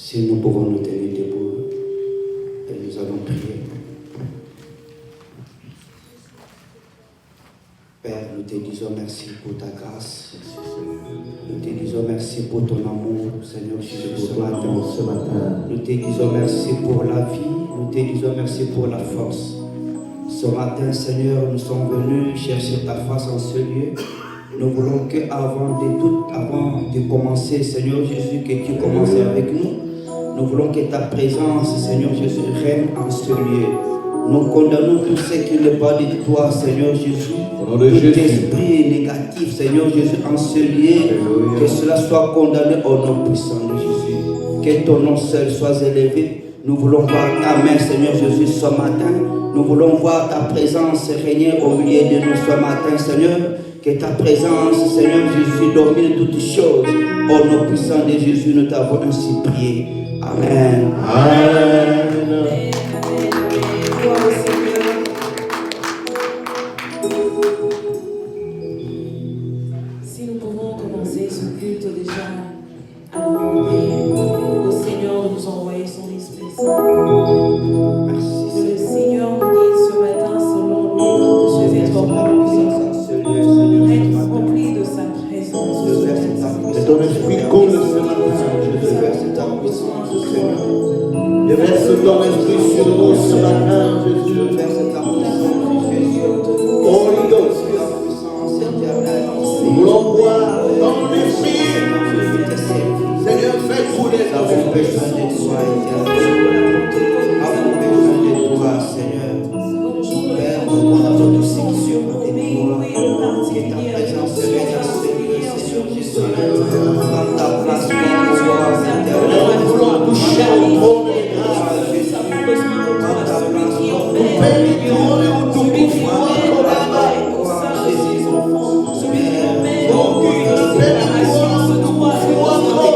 Si nous pouvons nous tenir debout et nous allons prier. Père, nous te disons merci pour ta grâce. Nous te disons merci pour ton amour, Seigneur Jésus, ce matin. Nous te disons merci pour la vie. Nous te disons merci pour la force. Ce matin, Seigneur, nous sommes venus chercher ta face en ce lieu. Nous voulons qu'avant de commencer, Seigneur Jésus, que tu commences avec nous. Nous voulons que ta présence, Seigneur Jésus, règne en ce lieu. Nous condamnons tout ce qui n'est pas de toi, Seigneur Jésus. Tout esprit négatif, Seigneur Jésus, en ce lieu. Que cela soit condamné au nom puissant de Jésus. Que ton nom seul soit élevé. Nous voulons voir ta main, Seigneur Jésus, ce matin. Nous voulons voir ta présence régner au milieu de nous ce matin, Seigneur. Que ta présence, Seigneur Jésus, domine toutes choses. Au nom puissant de Jésus, nous t'avons ainsi prié. Amen. Amen. Gloire au Seigneur. Si nous pouvons commencer ce culte déjà à demander au Seigneur de nous envoyer son Esprit Saint. Merci. Que le Seigneur nous guide ce matin selon nous de ce être rempli de sa présence. Que ton esprit coule ce matin. Je verse ta puissance, Seigneur. Déverse ton esprit sur nous ce matin, Jésus. Je verse ta puissance, Jésus. Holy Ghost, Ta puissance éternelle. nous voulons voir ton esprit. Seigneur, fais couler Nous ton avons esprit. besoin de toi, éternel. Nous avons besoin de toi, Seigneur. Père, nous condamnons tout ce qui surprend de nous. Que ta présence règne en ce lieu, Seigneur Jésus. Prends ta place, gloire éternelle. Nous voulons toucher au trône de grâce. Prends ta place, Nous bénissons et nous touchons au là-bas.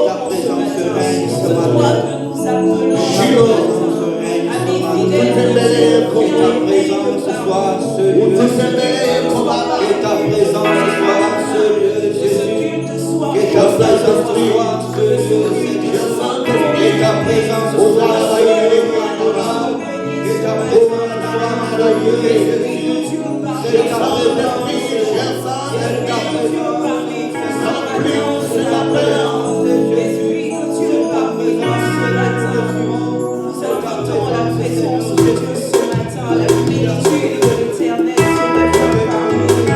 ta présence règne ce matin. Que ta présence soit ce lieu. Que ta présence soit ce lieu, Jésus. Que ta présence soit ce lieu, Seigneur. Que ta présence soit ce lieu. Que ta présence soit ce lieu, Jésus. C'est ta présence. C'est ta présence. C'est ta présence, Jésus. C'est ta présence, c'est ta présence, Jésus. La plénitude de l'éternel se développe parmi nous.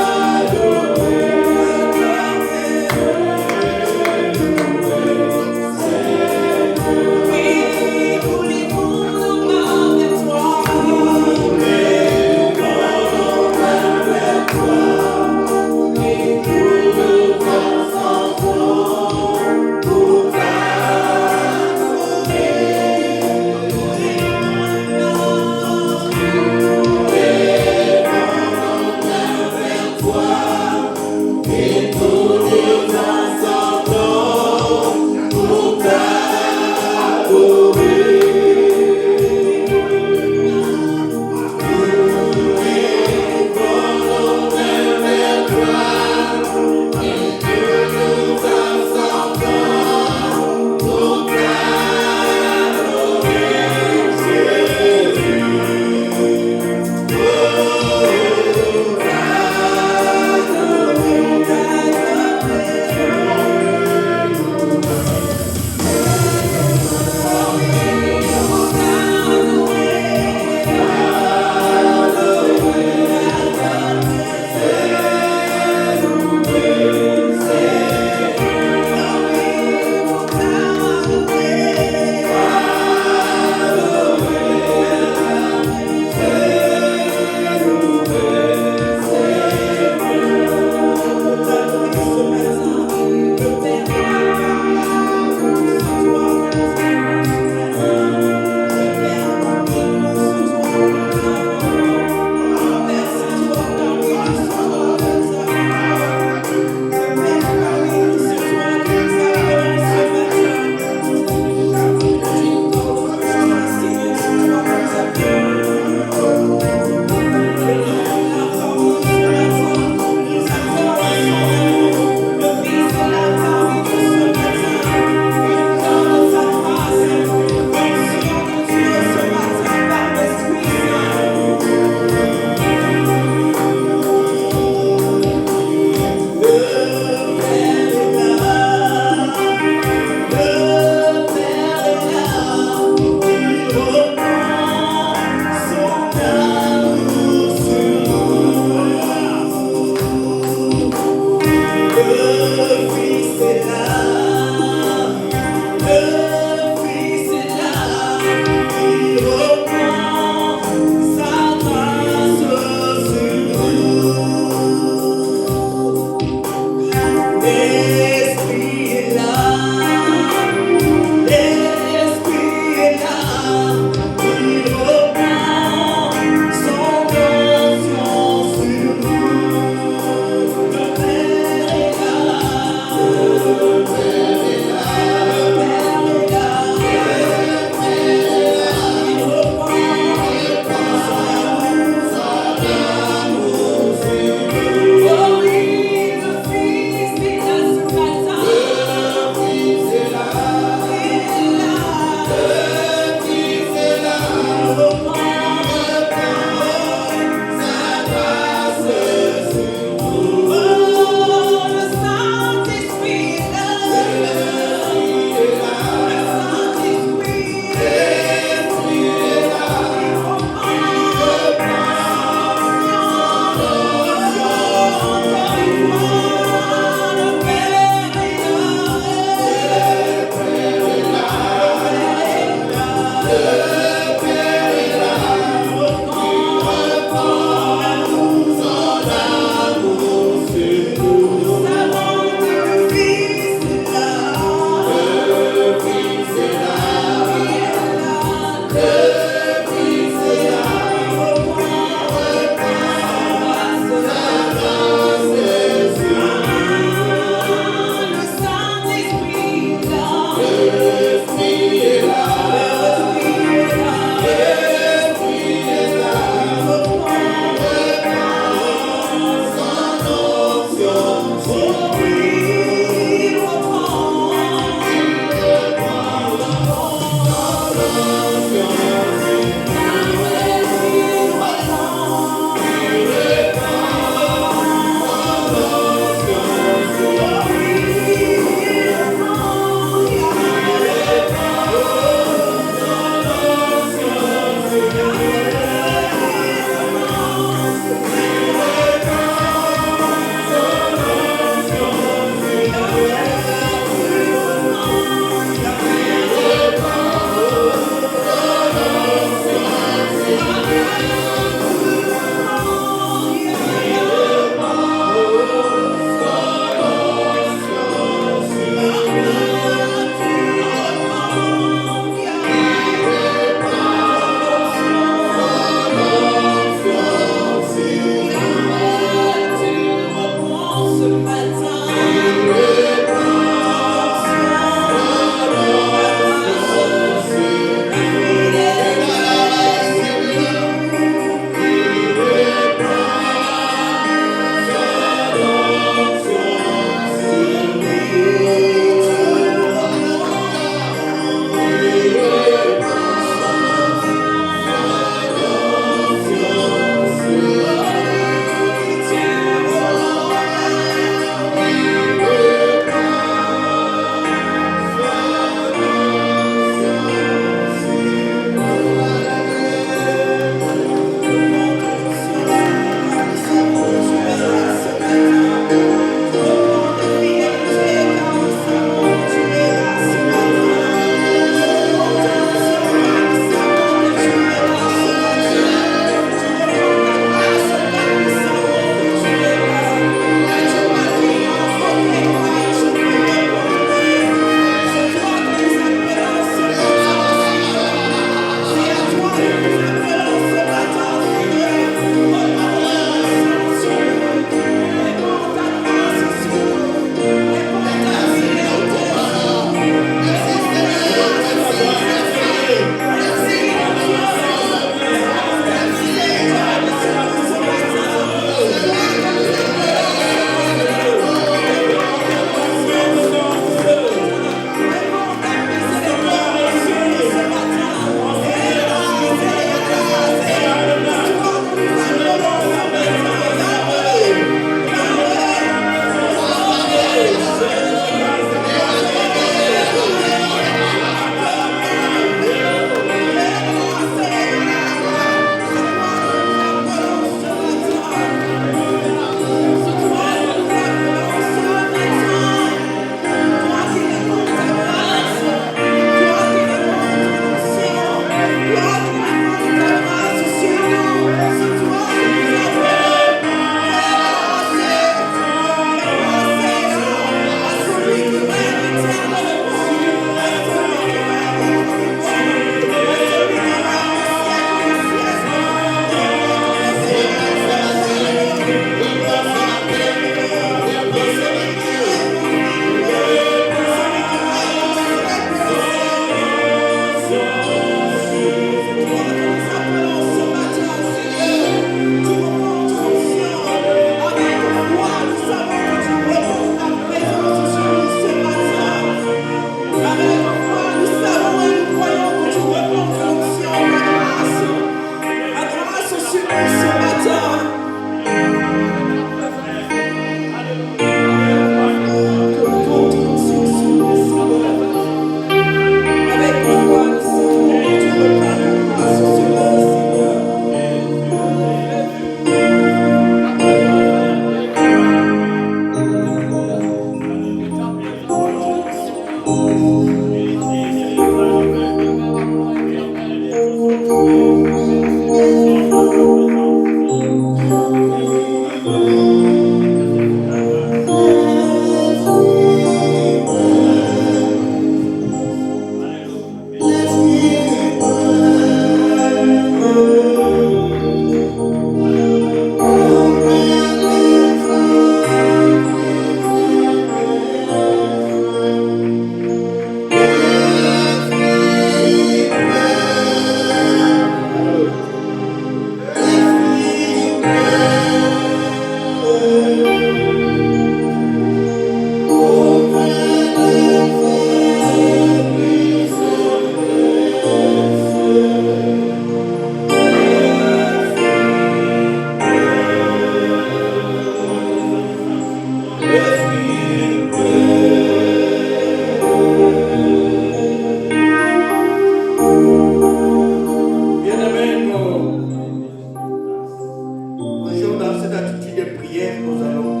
prière, nous allons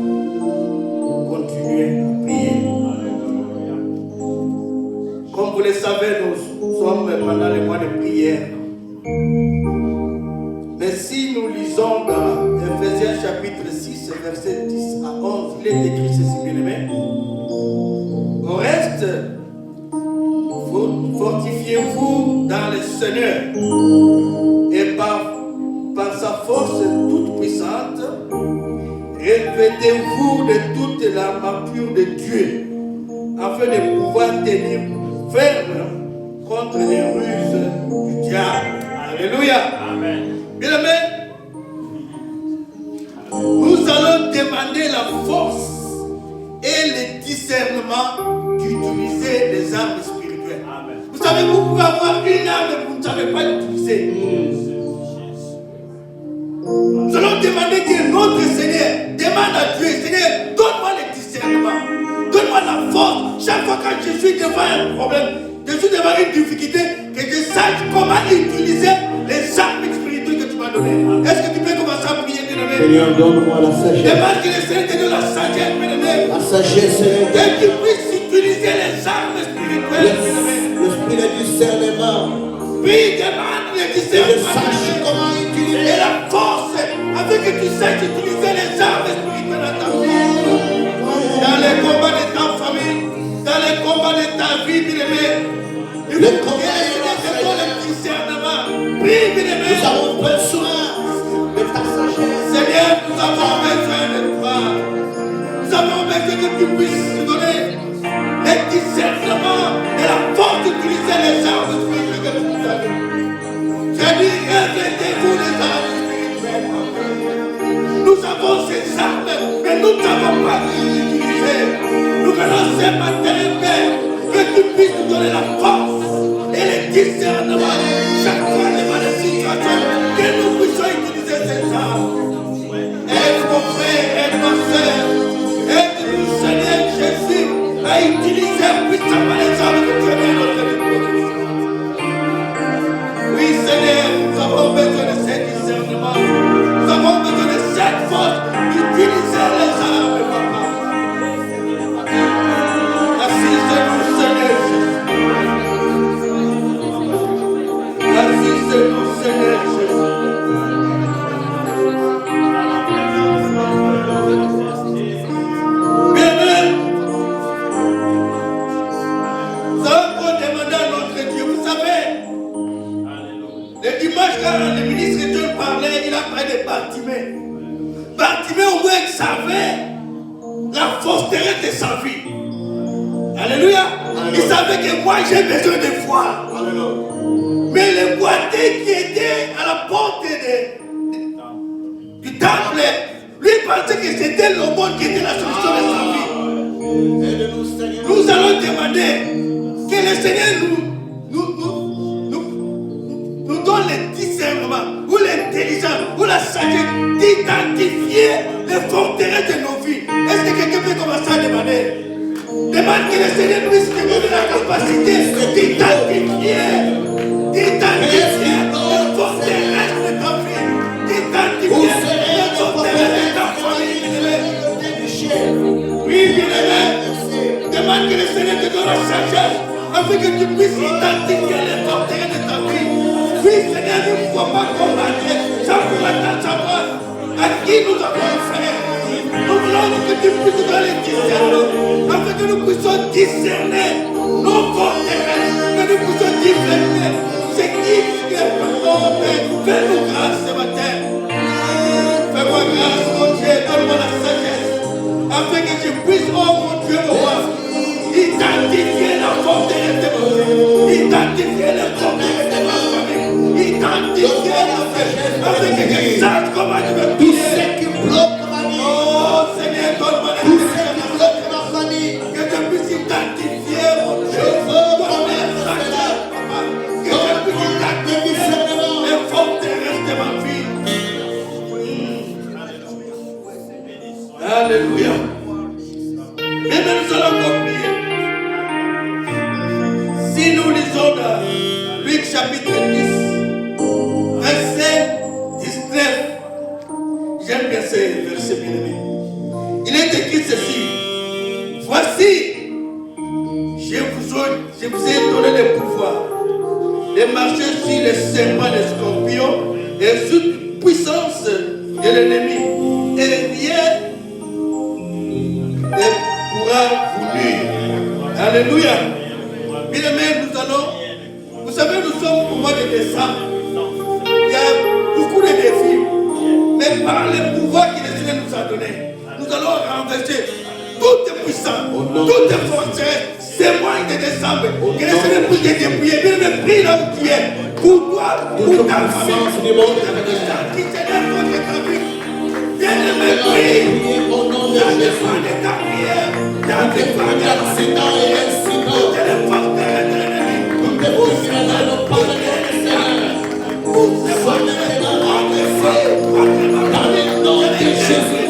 continuer à prier. Comme vous le savez, nous sommes pendant le mois de prière. Mais si nous lisons dans Ephésiens chapitre 6, verset 10 à 11, il est écrit ceci, bien-aimé. Au reste, fortifiez-vous dans le Seigneur et par sa force toute puissante, revêtez-vous de toute l'armature de Dieu afin de pouvoir tenir ferme contre les ruses du diable. Alléluia. Amen. Bien-aimé, nous allons demander la force et le discernement d'utiliser les armes spirituelles. Amen. Vous savez, vous pouvez avoir une arme et vous ne savez pas l'utiliser. Nous allons demander que notre Seigneur demande à Dieu, Seigneur, donne-moi le discernement, donne-moi la force. Chaque fois que je suis devant un problème, je suis devant une difficulté, que je sache comment utiliser les armes spirituelles que tu m'as données. Est-ce que tu peux commencer à prier, bien-aimé? Seigneur, donne-moi la sagesse. Demande que le Seigneur te donne la sagesse, bien-aimé. La sagesse, Seigneur. Et que tu puisses utiliser les armes spirituelles, bien-aimé. L'esprit de discernement. Puis demande le Et je discernement. sache comment utiliser. Et la force, afin que tu saches utiliser les armes spirituelles dans ta vie. Dans les combats de ta famille, dans les combats de ta vie, bien-aimé. Il faut que le discernement. Prie, bien-aimé. Nous avons besoin de ta sagesse. Seigneur, nous avons besoin de toi. Nous avons besoin que tu puisses nous donner le discernement et la force d'utiliser les armes spirituelles que tu nous as données. J'ai dit, revêtez-vous les armes spirituelles. Nous avons ces armes, mais nous n'avons pas les utiliser. Nous allons ce matin, Père, que tu puisses nous donner la force et le discernement. Chaque fois devant les situations, que nous puissions utiliser ces armes. Aide mon frère, aide ma soeur, aide-nous, Seigneur Jésus, à utiliser puissamment les armes que tu as mis à notre disposition. Oui, Seigneur, nous avons besoin de ce discernement. Nous avons besoin de cette force d'utiliser les armes, Papa. Assiste-nous, Seigneur Jésus. Assiste-nous, Seigneur Jésus. Bien-aimé, nous allons demander à notre Dieu. Vous savez, le dimanche, quand le ministre Dieu parlait, il a parlé de Bartimée. Bartimée, au moins, savait la forteresse de sa vie. Alléluia. Il savait que moi, j'ai besoin de foi. Mais le boiteux qui était à la porte du temple, lui pensait que c'était le monde qui était la solution de sa vie. Nous allons demander que le Seigneur nous donne le discernement, ou l'intelligence, ou la sagesse d'identifier les forteresses de nos vies. Est-ce que quelqu'un peut commencer à demander? Demande que le Seigneur puisse te donner la capacité d'identifier les forteresses de ta vie, d'identifier les forteresses de ta famille. Oui, bien-aimé, demande que le Seigneur te donne la sagesse afin que tu puisses identifier les forteresses de ta vie. Oui, Seigneur, il ne faut pas combattre sans pour attendre savoir à qui nous avons affaire. Nous voulons que tu puisses donner le discernement afin que nous puissions discerner nos forteresses, que nous puissions discerner ce qui est pour Père. Fais-nous grâce ce matin. Fais-moi grâce, mon Dieu, donne-moi la sagesse afin que je puisse, oh mon Dieu, mon roi, identifier la forteresse de ma vie, identifier les forteresses de ma famille, identifier la sagesse afin que je sache comment je vais Tout ce qui bloque ma vie. Oh Seigneur, donne-moi la Tout ce qui bloque ma famille. que je puisse identifier mon Dieu. Je veux Donne-moi la sagesse, papa. Que je puisse identifier les forteresses de ma vie. Alléluia. Maintenant, nous allons prier. Si nous lisons dans Luc chapitre 10, verset 19, j'aime bien ces versets bien-aimés. ceci. Voici, je vous ai donné le pouvoir de marcher sur les serpents, les scorpions et sur toute puissance de l'ennemi. Et rien ne pourra vous nuire. Alléluia. Bien aimé, nous allons, vous savez, nous sommes au mois de décembre. Il y a beaucoup de défis. Mais par le pouvoir que le Seigneur nous a donné, nous allons renverser toutes les puissances, toutes les forceresses. C'est mois de décembre. Que le Seigneur puisse te dépouiller. Bien aimé, prie là où tu es. Pour toi, pour ta famille, pour ta puissance qui s'élève contre ta vie. Bien aimé, prie. La défense de ta prière. La défense de ta prière. Toutes les forceresses de l'ennemi. Toutes les puissances. Toutes les forceresses de l'ennemi. Dans le nom de Jésus.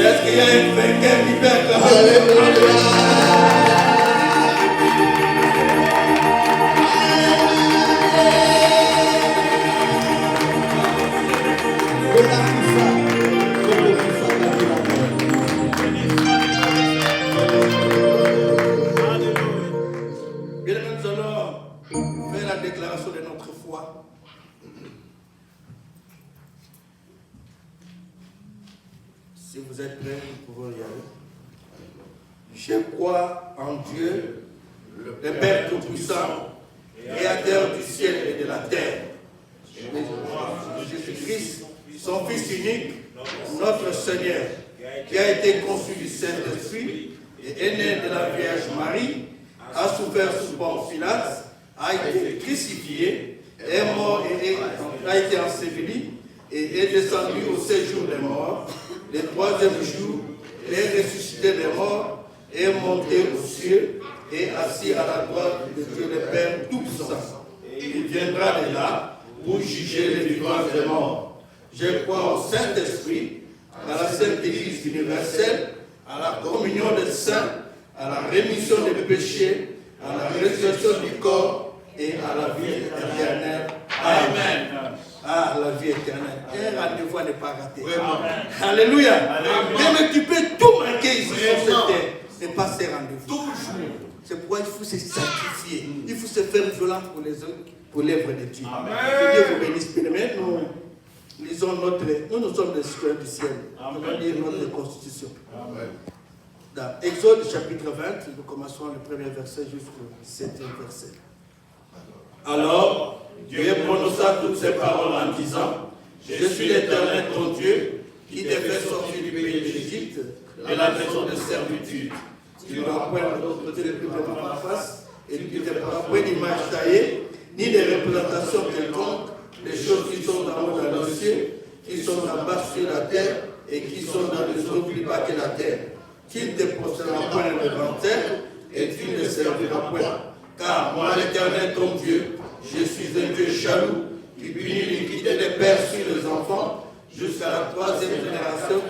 Est-ce qu'il y a un vainqueur qui peut acclamer? Bien, nous allons vous êtes prêts, nous pouvons y aller. Je crois en Dieu, le Père Tout-Puissant, Créateur du ciel et de la terre. Jésus-Christ, son Fils unique, notre Seigneur, qui a été conçu du Saint-Esprit et est né de la Vierge Marie, a souffert sous Ponce Pilate, a été crucifié, est mort et a été enseveli et est descendu au séjour des morts. Le troisième jour, il est ressuscité des morts, est monté aux cieux et assis à la droite de Dieu le Père Tout-Puissant. Il viendra de là pour juger les vivants et les morts. Je crois au Saint-Esprit, à la Sainte Église universelle, à la communion des saints, à la rémission des péchés, à la résurrection du corps et à la vie éternelle. Amen. Ah, la vie éternelle. Un rendez-vous à ne pas rater. Alléluia. Mais tu peux tout manquer ici sur cette terre, mais pas ces rendez-vous. Toujours. C'est pourquoi il faut se sacrifier. Il faut se faire violent pour les autres, pour l'œuvre de Dieu. Que Dieu vous bénisse. Mais nous lisons nous sommes des citoyens du ciel. Nous allons lire notre constitution. Amen. Dans Exode chapitre 20, nous commençons le premier verset jusqu'au 7e verset. Alors, Dieu prononça toutes ces paroles en disant, je suis l'Éternel ton Dieu, qui t'ai fait sortir du pays de l'Égypte, de la maison de servitude. Tu ne vas point d'autre Dieu devant ma face, et tu ne feras point d'image taillée, ni de représentation quelconque, des choses qui sont en haut dans les cieux, qui sont en bas sur la terre, et qui sont dans les eaux plus bas que la terre. Tu ne te posteras point devant terre, et tu ne serviras point. Car moi, l'Éternel ton Dieu, je suis un Dieu jaloux, qui punit l'iniquité des pères sur les enfants, jusqu'à la troisième génération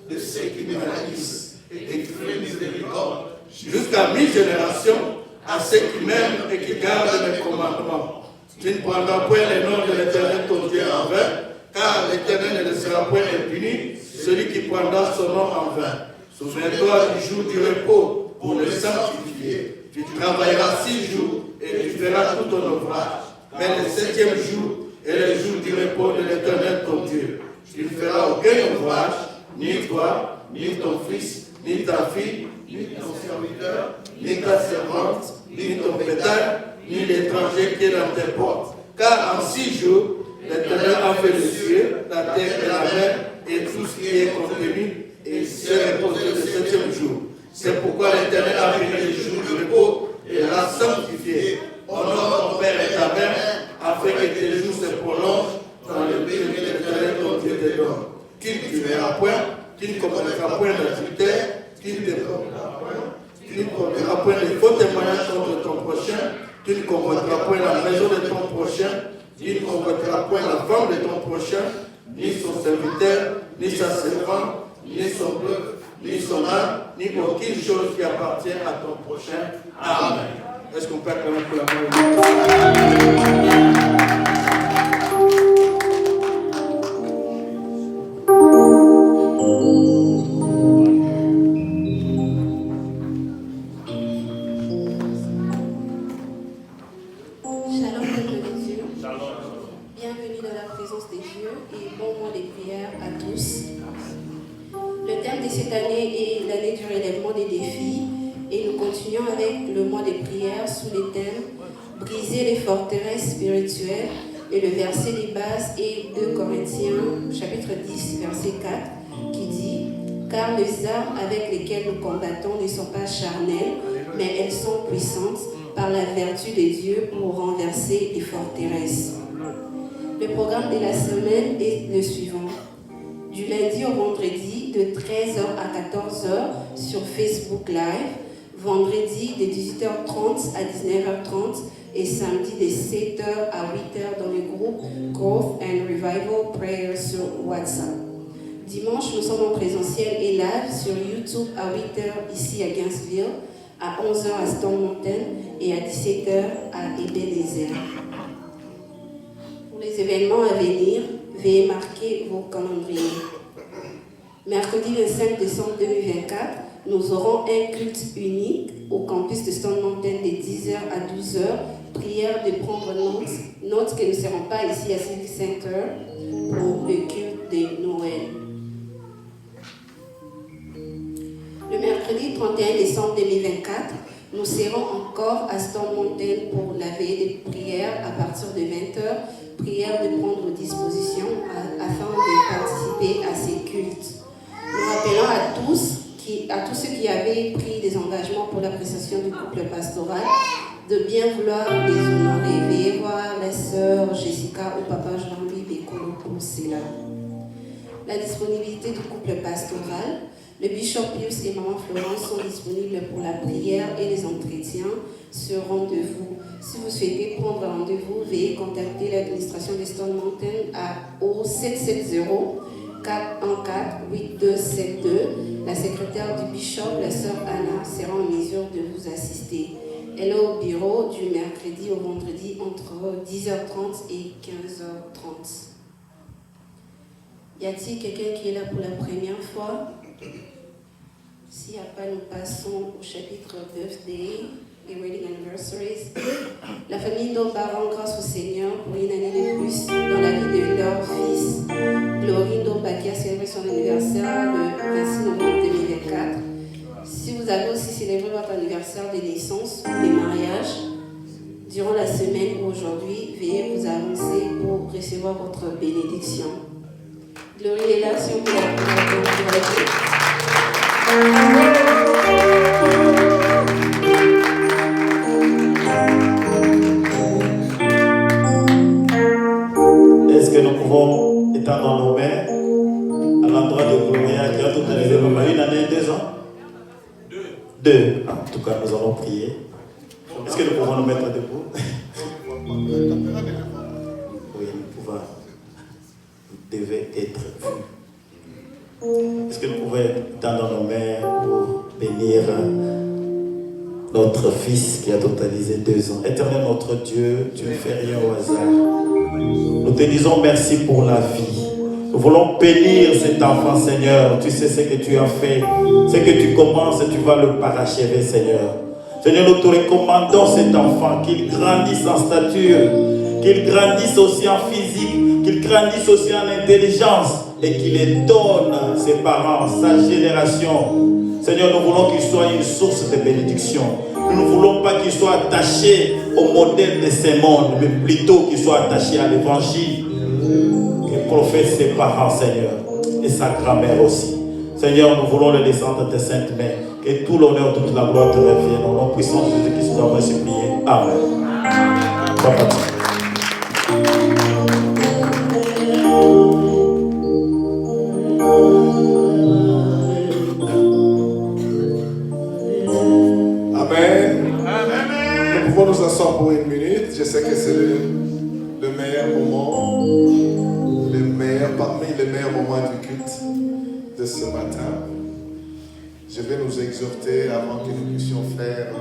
de ceux qui me haïssent, et qui font miséricorde, jusqu'à 1000 générations à ceux qui m'aiment et qui gardent mes commandements. Tu ne prendras point le nom de l'Éternel ton Dieu en vain, car l'Éternel ne laissera point impuni celui qui prendra son nom en vain. Souviens-toi du jour du repos pour le sanctifier. Tu travailleras 6 jours et tu feras tout ton ouvrage. Mais le 7e jour est le jour du repos de l'Éternel ton Dieu. Tu ne feras aucun ouvrage, ni toi, ni ton fils, ni ta fille, ni ton serviteur, ni ta servante, ni ton bétail, ni l'étranger qui est dans tes portes. Car en 6 jours, l'Éternel a fait le ciel, la terre et la mer, et tout ce qui est contenu, et il s'est reposé le 7e jour. C'est pourquoi l'Éternel a béni le jour du repos et l'a sanctifié. Honore ton père et ta mère, afin que tes jours se prolongent dans le pays que l'Éternel ton Dieu te donne. Tu ne tueras point, tu ne commettras point d'adultère, tu ne commettras point de faux témoignages contre ton prochain, tu ne commettras point la maison de ton prochain, tu ne commettras point la femme de ton prochain, ni son serviteur, ni sa servante, ni son bœuf, ni son âne, ni aucune chose qui appartient à ton prochain. Amen. Est-ce qu'on peut acclamer pour la Shalom, peuple de Dieu. Bienvenue dans la présence des dieux et bon mois de prière à tous. Le thème de cette année est l'année du relèvement des défis et nous continuons avec le mois de prière sous les thèmes briser les forteresses spirituelles et le verset des bases est 2 Corinthiens chapitre 10 verset 4 qui dit « Car les armes avec lesquelles nous combattons ne sont pas charnelles, mais elles sont puissantes par la vertu de Dieu pour renverser les forteresses. » Le programme de la semaine est le suivant. Du lundi au vendredi, de 13h à 14h sur Facebook Live, vendredi de 18h30 à 19h30 et samedi de 7h à 8h dans le groupe Growth and Revival Prayer sur WhatsApp. Dimanche, nous sommes en présentiel et live sur YouTube à 8h ici à Gainesville, à 11h à Stone Mountain et à 17h à Ebenezer. Pour les événements à venir, veuillez marquer vos calendriers. Mercredi 25 décembre 2024, nous aurons un culte unique au campus de Stone Mountain de 10h à 12h. Prière de prendre note. Note que nous ne serons pas ici à Civic Center pour le culte de Noël. 31 décembre 2024, nous serons encore à Stone Mountain pour la veille des prières à partir de 20h, prière de prendre disposition afin de participer à ces cultes. Nous rappelons à tous ceux qui avaient pris des engagements pour l'appréciation du couple pastoral de bien vouloir les honorer. Veuillez voir la sœur Jessica ou papa Jean-Louis Bécolo pour cela. La disponibilité du couple pastoral. Le bishop Pius et maman Florence sont disponibles pour la prière et les entretiens sur rendez-vous. Si vous souhaitez prendre rendez-vous, veuillez contacter l'administration de Stone Mountain au 770-414-8272. La secrétaire du bishop, la sœur Anna, sera en mesure de vous assister. Elle est au bureau du mercredi au vendredi entre 10h30 et 15h30. Y a-t-il quelqu'un qui est là pour la première fois? S'il n'y a pas, nous passons au chapitre Birthday et Wedding Anniversaries. La famille Doba rend grâce au Seigneur pour une année de plus dans la vie de leur fils, Glorine Doba, qui a célébré son anniversaire le 26 novembre 2024. Si vous avez aussi célébré votre anniversaire de naissance ou de mariage, durant la semaine ou aujourd'hui, veuillez vous avancer pour recevoir votre bénédiction. Glorine est là, si on peut l'encourager. Est-ce que nous pouvons étendre nos mains à l'endroit de Gloria qui a tout annulé pendant une année, 2 ans? Deux. En tout cas, nous allons prier. Est-ce que nous pouvons nous mettre debout? Oui, nous pouvons. Vous devez être vus. Est-ce que nous pouvons étendre nos mains pour bénir notre fils qui a totalisé 2 ans? Éternel notre Dieu, tu ne fais rien au hasard. Nous te disons merci pour la vie. Nous voulons bénir cet enfant, Seigneur. Tu sais ce que tu as fait, ce que tu commences, tu vas le parachever, Seigneur. Seigneur, nous te recommandons cet enfant, qu'il grandisse en stature, qu'il grandisse aussi en physique, qu'il grandisse aussi en intelligence et qu'il donne ses parents, sa génération. Seigneur, nous voulons qu'il soit une source de bénédiction. Nous ne voulons pas qu'il soit attaché au modèle de ce monde, mais plutôt qu'il soit attaché à l'évangile que professent ses parents, Seigneur, et sa grand-mère aussi. Seigneur, nous voulons le descendre de tes saintes mains. Que tout l'honneur, toute la gloire te revienne. Au nom puissant de Jésus qui nous avons supplié. Amen. Amen. Nous pouvons nous asseoir pour une minute. Je sais que c'est le meilleur moment, parmi les meilleurs moments du culte de ce matin. Je vais nous exhorter avant que nous puissions faire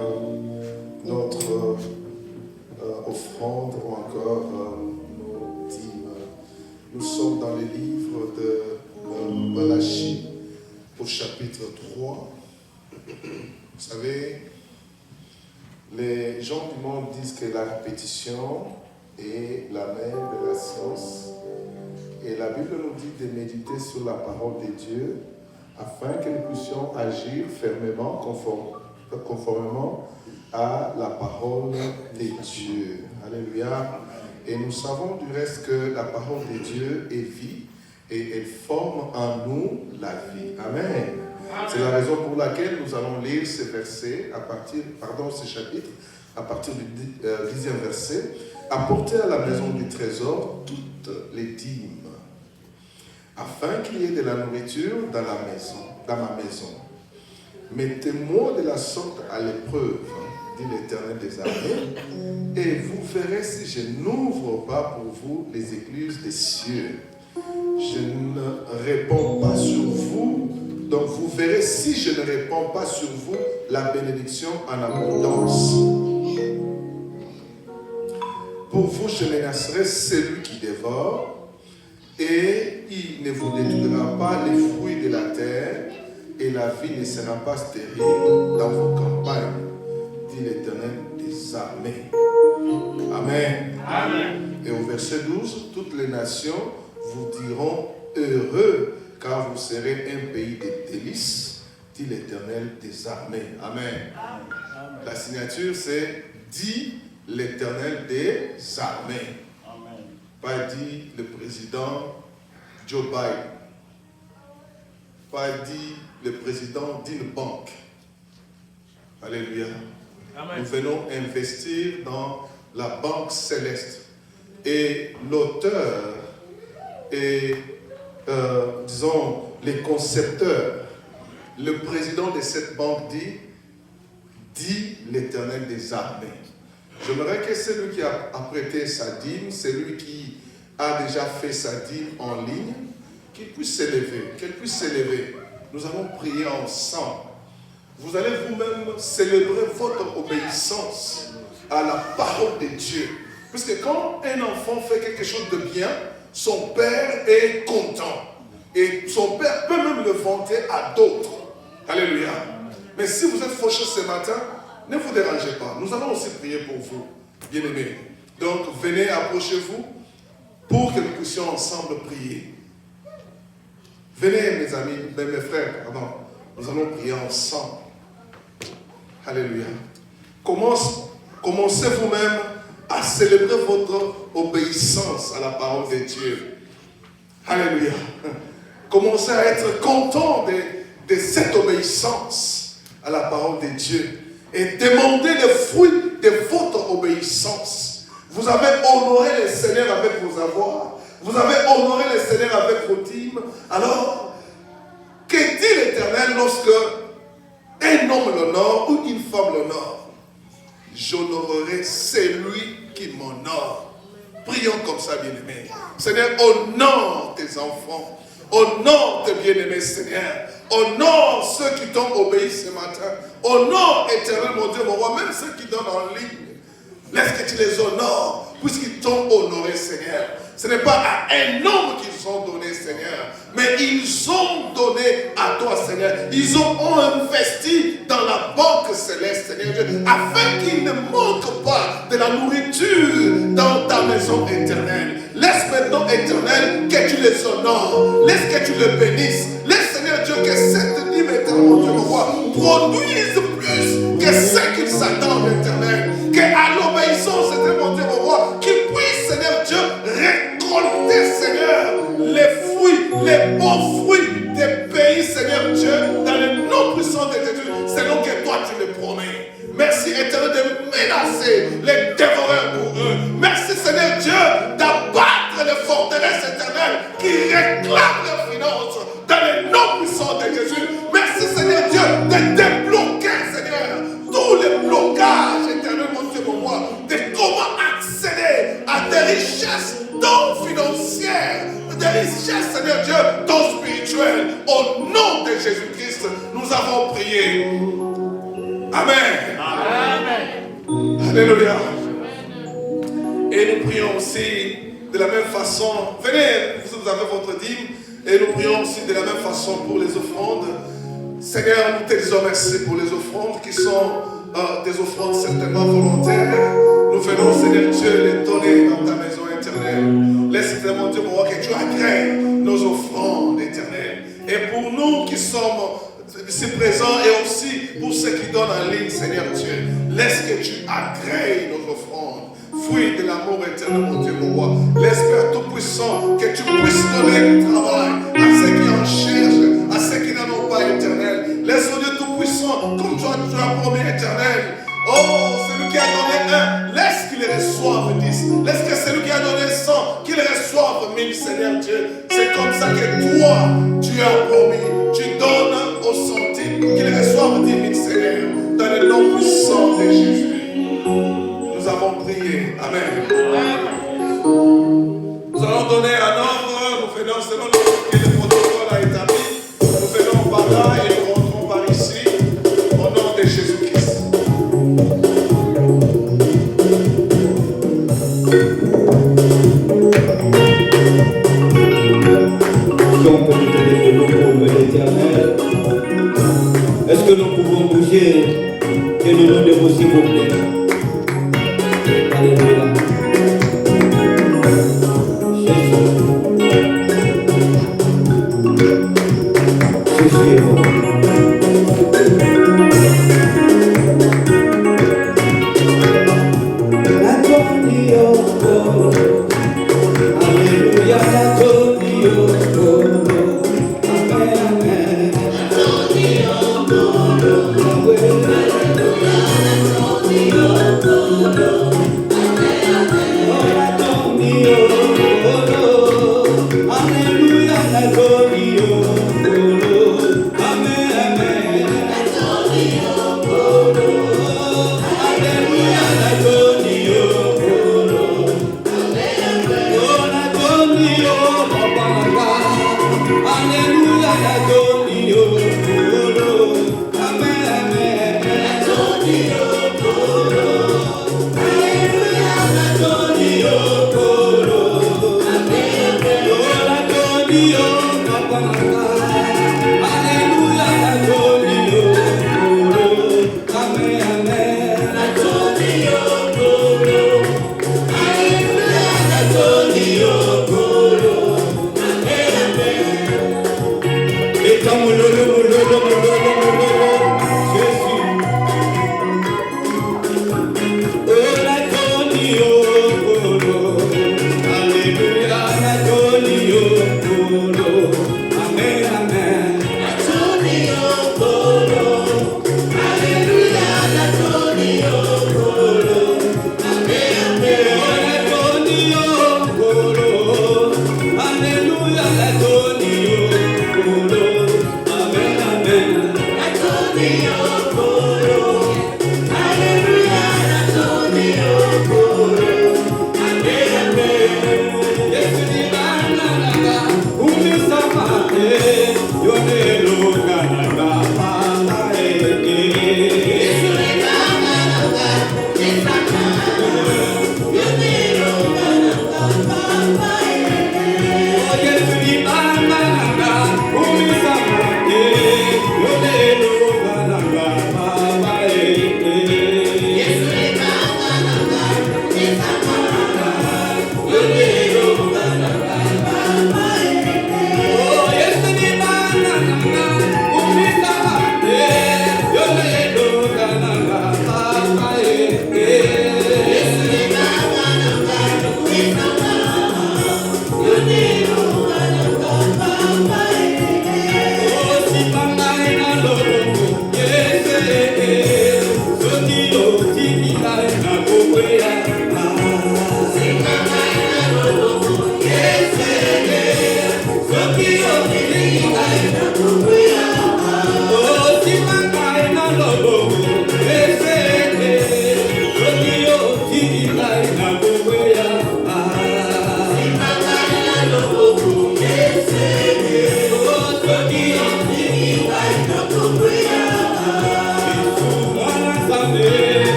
notre offrande ou encore nos dîmes. Nous sommes dans le livre de Malachie au chapitre 3. Vous savez, les gens du monde disent que la répétition est la mère de la science. Et la Bible nous dit de méditer sur la parole de Dieu afin que nous puissions agir fermement, conformément à la parole de Dieu. Alléluia. Et nous savons du reste que la parole de Dieu est vie et elle forme en nous la vie. Amen. C'est la raison pour laquelle nous allons lire ce verset ce chapitre, à partir du 10e verset. Apportez à la maison du trésor toutes les dîmes, afin qu'il y ait de la nourriture dans ma maison. Mettez-moi de la sorte à l'épreuve, dit l'Éternel des armées, et vous verrez si je n'ouvre pas pour vous les écluses des cieux. Je ne réponds pas sur vous, donc vous verrez si je ne réponds pas sur vous la bénédiction en abondance. Pour vous, je menacerai celui qui dévore, et il ne vous détruira pas les fruits de la terre, et la vie ne sera pas stérile dans vos campagnes, dit l'Éternel des armées. Amen. Amen. Et au verset 12, toutes les nations vous diront heureux, car vous serez un pays de délices, dit l'Éternel des armées. Amen. La signature, c'est dit l'Éternel des armées. Pas dit le président Joe Biden. Pas dit le président d'une banque. Alléluia. Nous venons investir dans la banque céleste. Et l'auteur et, disons, les concepteurs, le président de cette banque dit l'Éternel des armées. J'aimerais que celui qui a prêté sa dîme, celui qui a déjà fait sa dîme en ligne, qu'il puisse s'élever, qu'elle puisse s'élever. Nous allons prier ensemble. Vous allez vous-même célébrer votre obéissance à la parole de Dieu. Parce que quand un enfant fait quelque chose de bien, son père est content. Et son père peut même le vanter à d'autres. Alléluia. Mais si vous êtes fauché ce matin, ne vous dérangez pas. Nous allons aussi prier pour vous, bien-aimés. Donc, venez, approchez-vous pour que nous puissions ensemble prier. Venez, mes amis, mes frères, pardon. Nous allons prier ensemble. Alléluia. Commencez vous-même à célébrer votre obéissance à la parole de Dieu. Alléluia. Commencez à être content de cette obéissance à la parole de Dieu. Et demandez les fruits de votre obéissance. Vous avez honoré le Seigneur avec vos avoirs. Vous avez honoré le Seigneur avec vos dîmes. Alors, que dit l'Éternel lorsque un homme l'honore ou une femme l'honore? J'honorerai celui qui m'honore. Prions comme ça, bien-aimés. Seigneur, honore tes enfants. Honore tes bien-aimés, Seigneur. Honore ceux qui t'ont obéi ce matin. Honore, Éternel, mon Dieu, mon roi, même ceux qui donnent en ligne. Laisse que tu les honores, puisqu'ils t'ont honoré, Seigneur. Ce n'est pas à un homme qu'ils ont donné, Seigneur, mais ils ont donné à toi, Seigneur. Ils ont investi dans la banque céleste, Seigneur Dieu, afin qu'ils ne manquent pas de la nourriture dans ta maison éternelle. Laisse maintenant, Éternel, que tu les honores. Laisse que tu les bénisses. Laisse, Seigneur Dieu, que cette dîme, Éternel, mon Dieu, mon roi, produise plus que ce qu'ils s'attendent, Éternel. Qu'à l'obéissance, Éternel, mon Dieu, mon roi, qu'ils puissent, Seigneur Dieu, récolter, Seigneur, les fruits, les bons fruits des pays, Seigneur Dieu, dans le nom puissant de Jésus, selon que toi tu le promets. Merci, Éternel, de menacer les dévoreurs pour eux. Merci, Seigneur Dieu, d'abattre les forteresses éternelles qui réclament leurs finances dans le nom puissant de Jésus. Merci, Seigneur Dieu, de débloquer, Seigneur, tous les blocages, Éternel, mon Dieu, mon roi, de comment accéder à des richesses non financières, des richesses, Seigneur Dieu, non spirituelles. Au nom de Jésus-Christ, nous avons prié. Amen. Amen. Alléluia. Et nous prions aussi de la même façon. Venez, vous avez votre dîme. Et nous prions aussi de la même façon pour les offrandes. Seigneur, nous te disons merci pour les offrandes qui sont des offrandes certainement volontaires. Nous venons, Seigneur Dieu, les donner dans ta maison éternelle. Laisse, mon Dieu, mon roi, que tu agrées nos offrandes éternelles. Et pour nous qui sommes ici présents et aussi pour ceux qui donnent en ligne, Seigneur Dieu, laisse que tu agrées nos offrandes. Fruit de l'amour éternel, mon Dieu, mon roi. Laisse, Père Tout-Puissant, que tu puisses donner du travail à ceux qui en cherchent, à ceux qui n'en ont pas, éternel. Laisse, mon Dieu Tout-Puissant, comme tu as promis, éternel. Oh, celui qui a donné 1, laisse qu'il reçoive 10. Laisse que celui qui a donné 100, qu'il reçoive 1000, Seigneur Dieu. C'est comme ça que toi, tu as promis. Tu donnes au centime, qu'il reçoive 10 000, Seigneur. Dans le nom puissant de Jésus. Nous avons prié. Amen. Nous allons donner un ordre. Nous venons selon ce que le protocole a établi. Nous venons par là et nous rentrons par ici. Au nom de Jésus-Christ. Si on peut nous donner de l'eau pour l'Éternel, est-ce que nous pouvons bouger que nous donnons s'il vous plaît? Alléluia. Jésus est bon.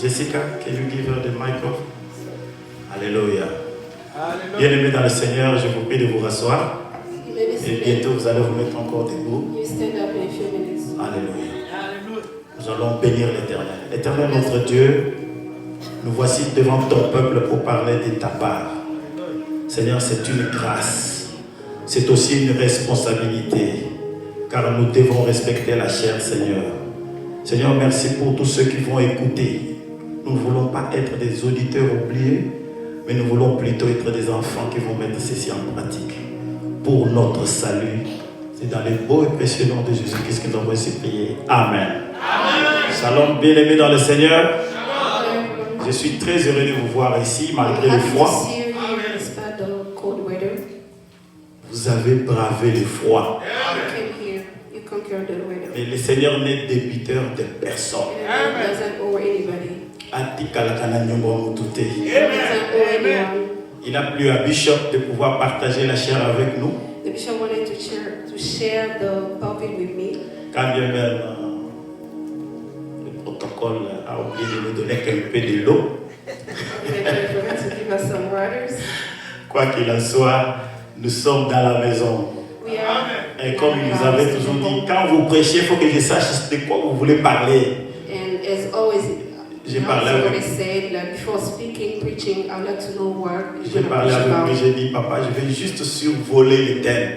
Jessica, can you give her the microphone? Alléluia. Bien-aimés dans le Seigneur, je vous prie de vous rasseoir. Et bientôt, vous allez vous mettre encore debout. Alléluia. Nous allons bénir l'Éternel. Éternel, notre Dieu, nous voici devant ton peuple pour parler de ta part. Seigneur, c'est une grâce. C'est aussi une responsabilité. Car nous devons respecter la chair, Seigneur. Seigneur, merci pour tous ceux qui vont écouter. Nous ne voulons pas être des auditeurs oubliés, mais nous voulons plutôt être des enfants qui vont mettre ceci en pratique. Pour notre salut. C'est dans les beaux et précieux noms de Jésus-Christ que nous avons ainsi prié. Amen. Amen. Shalom, bien-aimés dans le Seigneur. Amen. Je suis très heureux de vous voir ici, malgré le froid. Vous avez bravé le froid. Et le Seigneur n'est débiteur de personne. Il a plu à Bishop de pouvoir partager la chair avec nous. The bishop wanted to share the pulpit with me. Quand bien même le protocole a oublié de nous donner un peu de l'eau. Quoi qu'il en soit, nous sommes dans la maison. Et comme il nous avait toujours dit, quand vous prêchez, il faut que je sache de quoi vous voulez parler. J'ai parlé avec lui. J'ai parlé avec lui, j'ai dit, papa, je vais juste survoler le thème.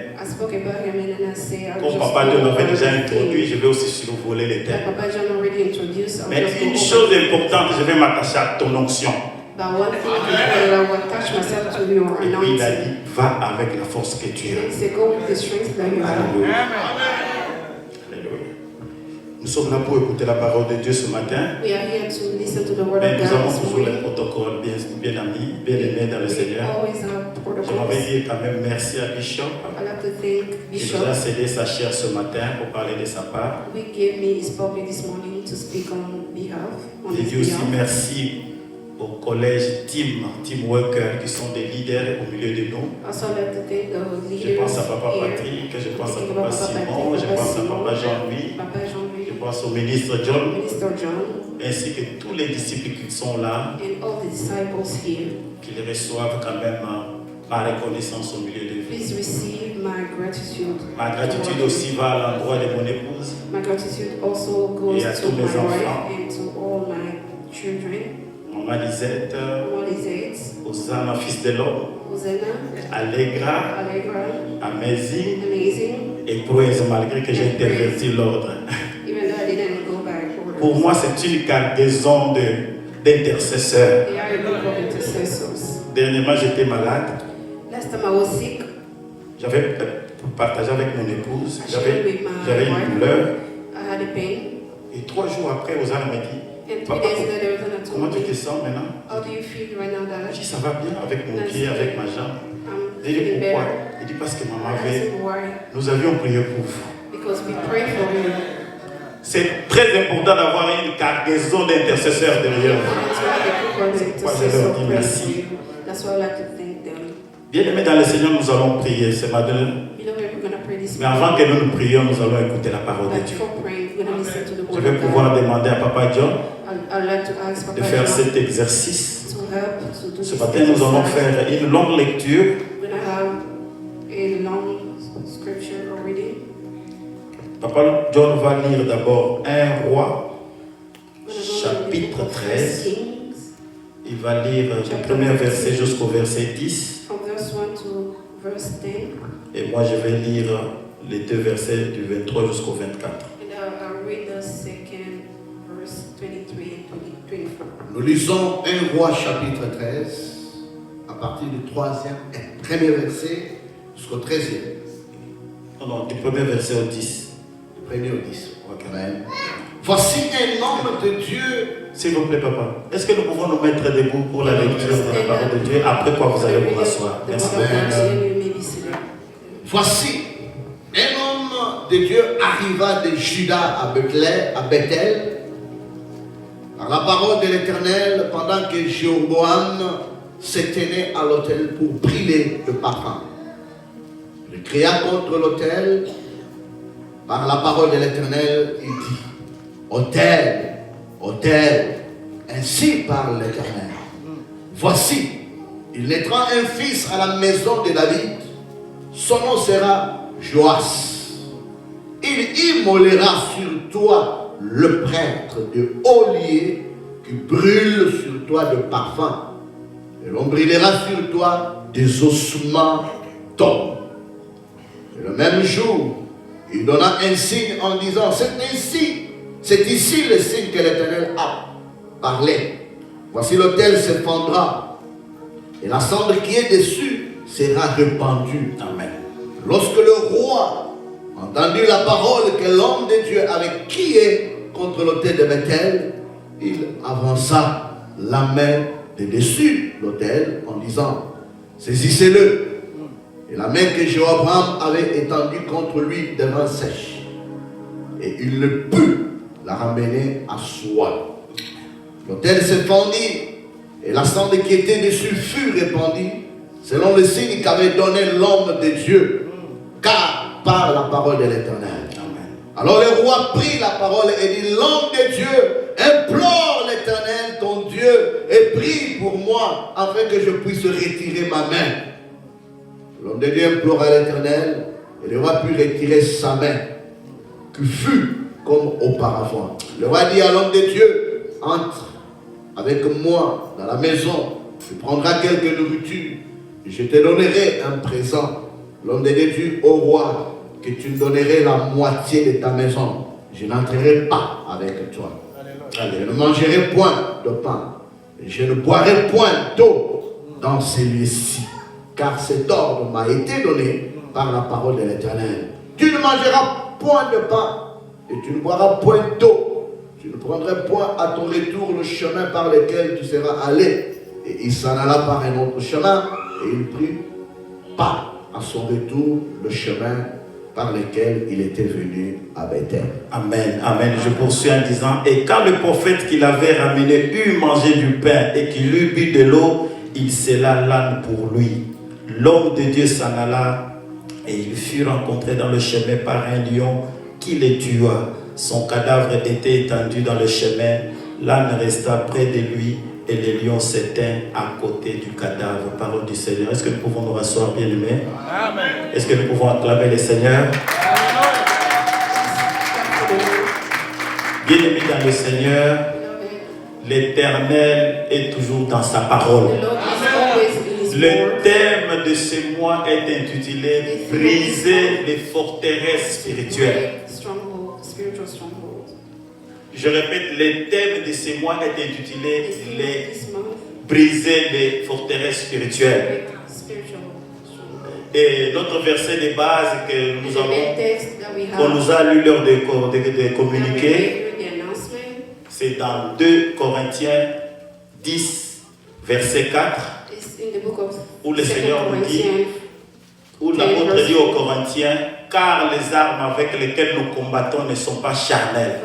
Comme papa John avait déjà introduit, je vais aussi survoler le thème. Mais une chose importante, je vais m'attacher à ton onction. Et puis il a dit, va avec la force que tu as. Alléluia. Nous sommes là pour écouter la parole de Dieu ce matin. Mais nous avons toujours le protocole, bien amis, bien aimés dans le Seigneur. J'aimerais dire quand même merci à Bishop qui nous a cédé sa chair ce matin pour parler de sa part. Et dis aussi merci au collège Team Worker qui sont des leaders au milieu de nous. Je pense à Papa Patrick, je pense à Papa Simon, je pense à Papa Jean-Louis, je pense au ministre John, ainsi que tous les disciples qui sont là, qu'ils reçoivent quand même ma reconnaissance au milieu de vous. Ma gratitude aussi va à l'endroit de mon épouse et à tous mes enfants. Maman Lisette, Osana, fils de l'homme, Allegra, Amazing et Prouesse, malgré que j'ai interverti l'ordre. Pour moi, c'est une cargaison d'intercesseurs. Dernièrement, j'étais malade. J'avais partagé avec mon épouse. J'avais une douleur. Et 3 jours après, Osana m'a dit, papa, comment tu te sens maintenant? Je dis, ça va bien avec mon pied, avec ma jambe. Je dis, pourquoi? Il dit, parce que maman nous avions prié pour vous. C'est très important d'avoir une cargaison d'intercesseurs derrière vous. C'est pourquoi je leur dis merci. Bien-aimés dans le Seigneur, nous allons prier ce matin. Mais avant que nous prions, nous allons écouter la parole de Dieu. Je vais pouvoir demander à Papa John de faire cet exercice. Ce matin, nous allons faire une longue lecture. Papa John va lire d'abord 1 Roi, chapitre 13. Il va lire le premier verset jusqu'au verset 10. From verse 1 to verse 10. Et moi, je vais lire les deux versets du 23 jusqu'au 24. And I'll read the second verse 23 and 24. Nous lisons 1 Roi chapitre 13, à partir du 1er verset jusqu'au 13e. Non, du premier verset au 10. Du 1er au 10. Amen. Voici un homme de Dieu. S'il vous plaît, papa, est-ce que nous pouvons nous mettre debout pour la lecture de la parole de Dieu, après quoi vous allez vous rasseoir? Merci. Voici un homme de Dieu arriva de Juda à Bethel, par la parole de l'Éternel, pendant que Jéroboam se tenait à l'autel pour brûler le parfum. Il cria contre l'autel, par la parole de l'Éternel, il dit: autel, autel, ainsi parle l'Éternel. Voici, il naîtra un fils à la maison de David, son nom sera Joas. Il immolera sur toi le prêtre de haut lieu qui brûle sur toi de parfum. Et l'on brûlera sur toi des ossements d'hommes. Et le même jour, il donna un signe en disant: c'est ici le signe que l'Éternel a parlé. Voici l'autel se fendra et la cendre qui est dessus sera répandue. Amen. Lorsque le roi entendit la parole que l'homme de Dieu avait crié contre l'autel de Bethel, il avança la main de dessus l'autel en disant: saisissez-le. Et la main que Jéroboam avait étendue contre lui devint sèche, et il ne put la ramener à soi. L'autel se fendit, et la cendre qui était dessus fut répandue, selon le signe qu'avait donné l'homme de Dieu, car par la parole de l'Éternel. Alors le roi prit la parole et dit: l'homme de Dieu, implore l'Éternel ton Dieu et prie pour moi, afin que je puisse retirer ma main. L'homme de Dieu implora l'Éternel, et le roi put retirer sa main, qui fut comme auparavant. Le roi dit à l'homme de Dieu: entre avec moi dans la maison, tu prendras quelque nourriture, et je te donnerai un présent. L'homme de Dieu dit au roi que tu me donnerais la moitié de ta maison. Je n'entrerai pas avec toi. Je ne mangerai point de pain, et je ne boirai point d'eau dans celui-ci, car cet ordre m'a été donné par la parole de l'Éternel. Tu ne mangeras point de pain, et tu ne boiras point d'eau. Tu ne prendras point à ton retour le chemin par lequel tu seras allé. Et il s'en alla par un autre chemin, et il prit pas à son retour le chemin par lequel il était venu à Bethel. Amen, amen. Je poursuis en disant: et quand le prophète qui l'avait ramené eut mangé du pain et qu'il eut bu de l'eau, il scella l'âne pour lui. L'homme de Dieu s'en alla, et il fut rencontré dans le chemin par un lion qui le tua. Son cadavre était étendu dans le chemin, l'âne resta près de lui, et le lion s'éteint à côté du cadavre. Parole du Seigneur. Est-ce que nous pouvons nous rasseoir, bien-aimés? Amen. Est-ce que nous pouvons acclamer le Seigneur? Bien-aimés dans le Seigneur, l'Éternel est toujours dans sa parole. Le thème de ce mois est intitulé « Briser les forteresses spirituelles ». Je répète, le thème de ce mois est intitulé « Briser les forteresses spirituelles ». Et notre verset de base que nous avons, qu'on nous a lu lors de communiquer, c'est dans 2 Corinthiens 10, verset 4. Où le Seigneur nous dit, où l'apôtre dit aux Corinthiens: car les armes avec lesquelles nous combattons ne sont pas charnelles.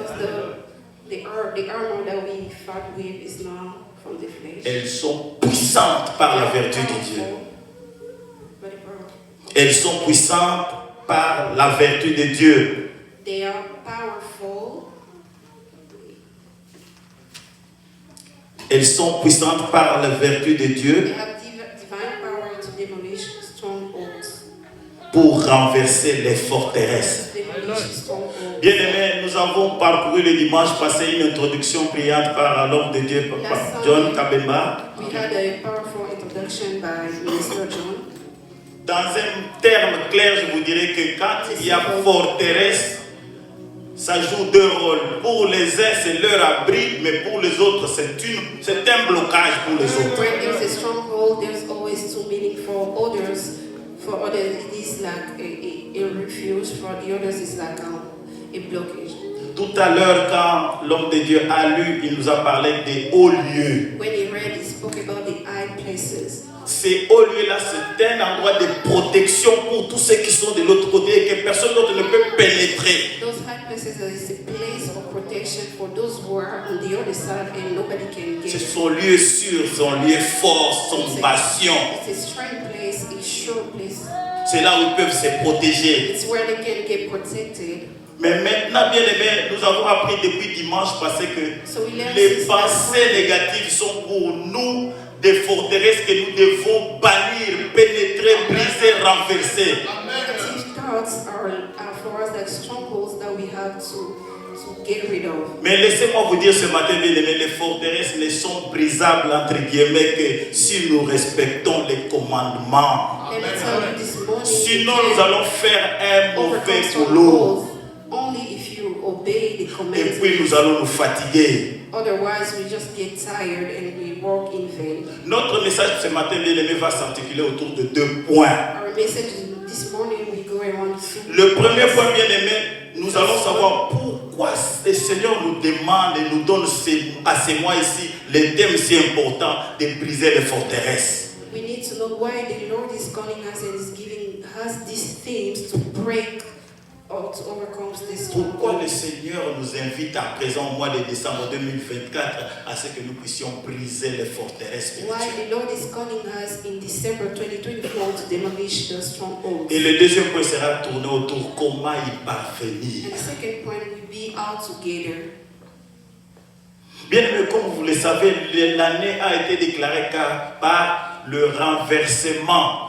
Elles sont puissantes par la vertu de Dieu. Elles sont puissantes par la vertu de Dieu. Elles sont puissantes par la vertu de Dieu pour renverser les forteresses. Bien-aimés, nous avons parcouru le dimanche passé une introduction brillante par l'homme de Dieu, John Kabemba. We had a powerful introduction by Minister John. Dans un terme clair, je vous dirais que quand il y a forteresse, ça joue deux rôles. Pour les uns, c'est leur abri, mais pour les autres, c'est un blocage pour les autres. When there's a stronghold, there's always two meaning for others. For others, it is like a refuge. For the others, it's like a blockage. Tout à l'heure, quand l'homme de Dieu a lu, il nous a parlé des hauts lieux. When he read, he spoke about the high places. Ces hauts lieux-là, c'est un endroit de protection pour tous ceux qui sont de l'autre côté et que personne d'autre ne peut pénétrer. Those high places is a place of protection for those who are on the other side and nobody can C'est get. son lieu sûr, son lieu fort, son passion. It's a strong place, a sure place. C'est là où ils peuvent se protéger. It's where they can get protected. Mais maintenant, bien aimé, nous avons appris depuis dimanche passé que So we learned les since pensées négatives sont pour nous des forteresses que nous devons bannir, pénétrer, briser, renverser. Negative thoughts are for us like strongholds that we have to get rid of. Mais laissez-moi vous dire ce matin, bien aimé, les forteresses ne sont brisables, entre guillemets, que si nous respectons les commandements. Let me tell you this morning, Sinon, you nous can allons faire un mauvais overcome boulot. strongholds only if you obey the Et commands. puis, nous allons nous fatiguer. Otherwise, we just get tired and we work in vain. Notre message ce matin, bien aimé, va s'articuler autour de deux points. Our message this morning, we go around two. Le premier point, bien aimé, nous allons savoir pourquoi le Seigneur nous demande et nous donne à ces mois ici les thèmes si importants de briser les forteresses. We need to know why the Lord is calling us and is giving us these themes to break or to overcome this Pourquoi stronghold. le Seigneur nous invite à présent au mois de décembre 2024 à ce que nous puissions briser les forteresses Why spirituelles. the Lord is calling us in December 2024 to demolish the strongholds. Et le deuxième point sera tourné autour comment y parvenir. And the second point will be all together. Bien aimé, comme vous le savez, l'année a été déclarée par le renversement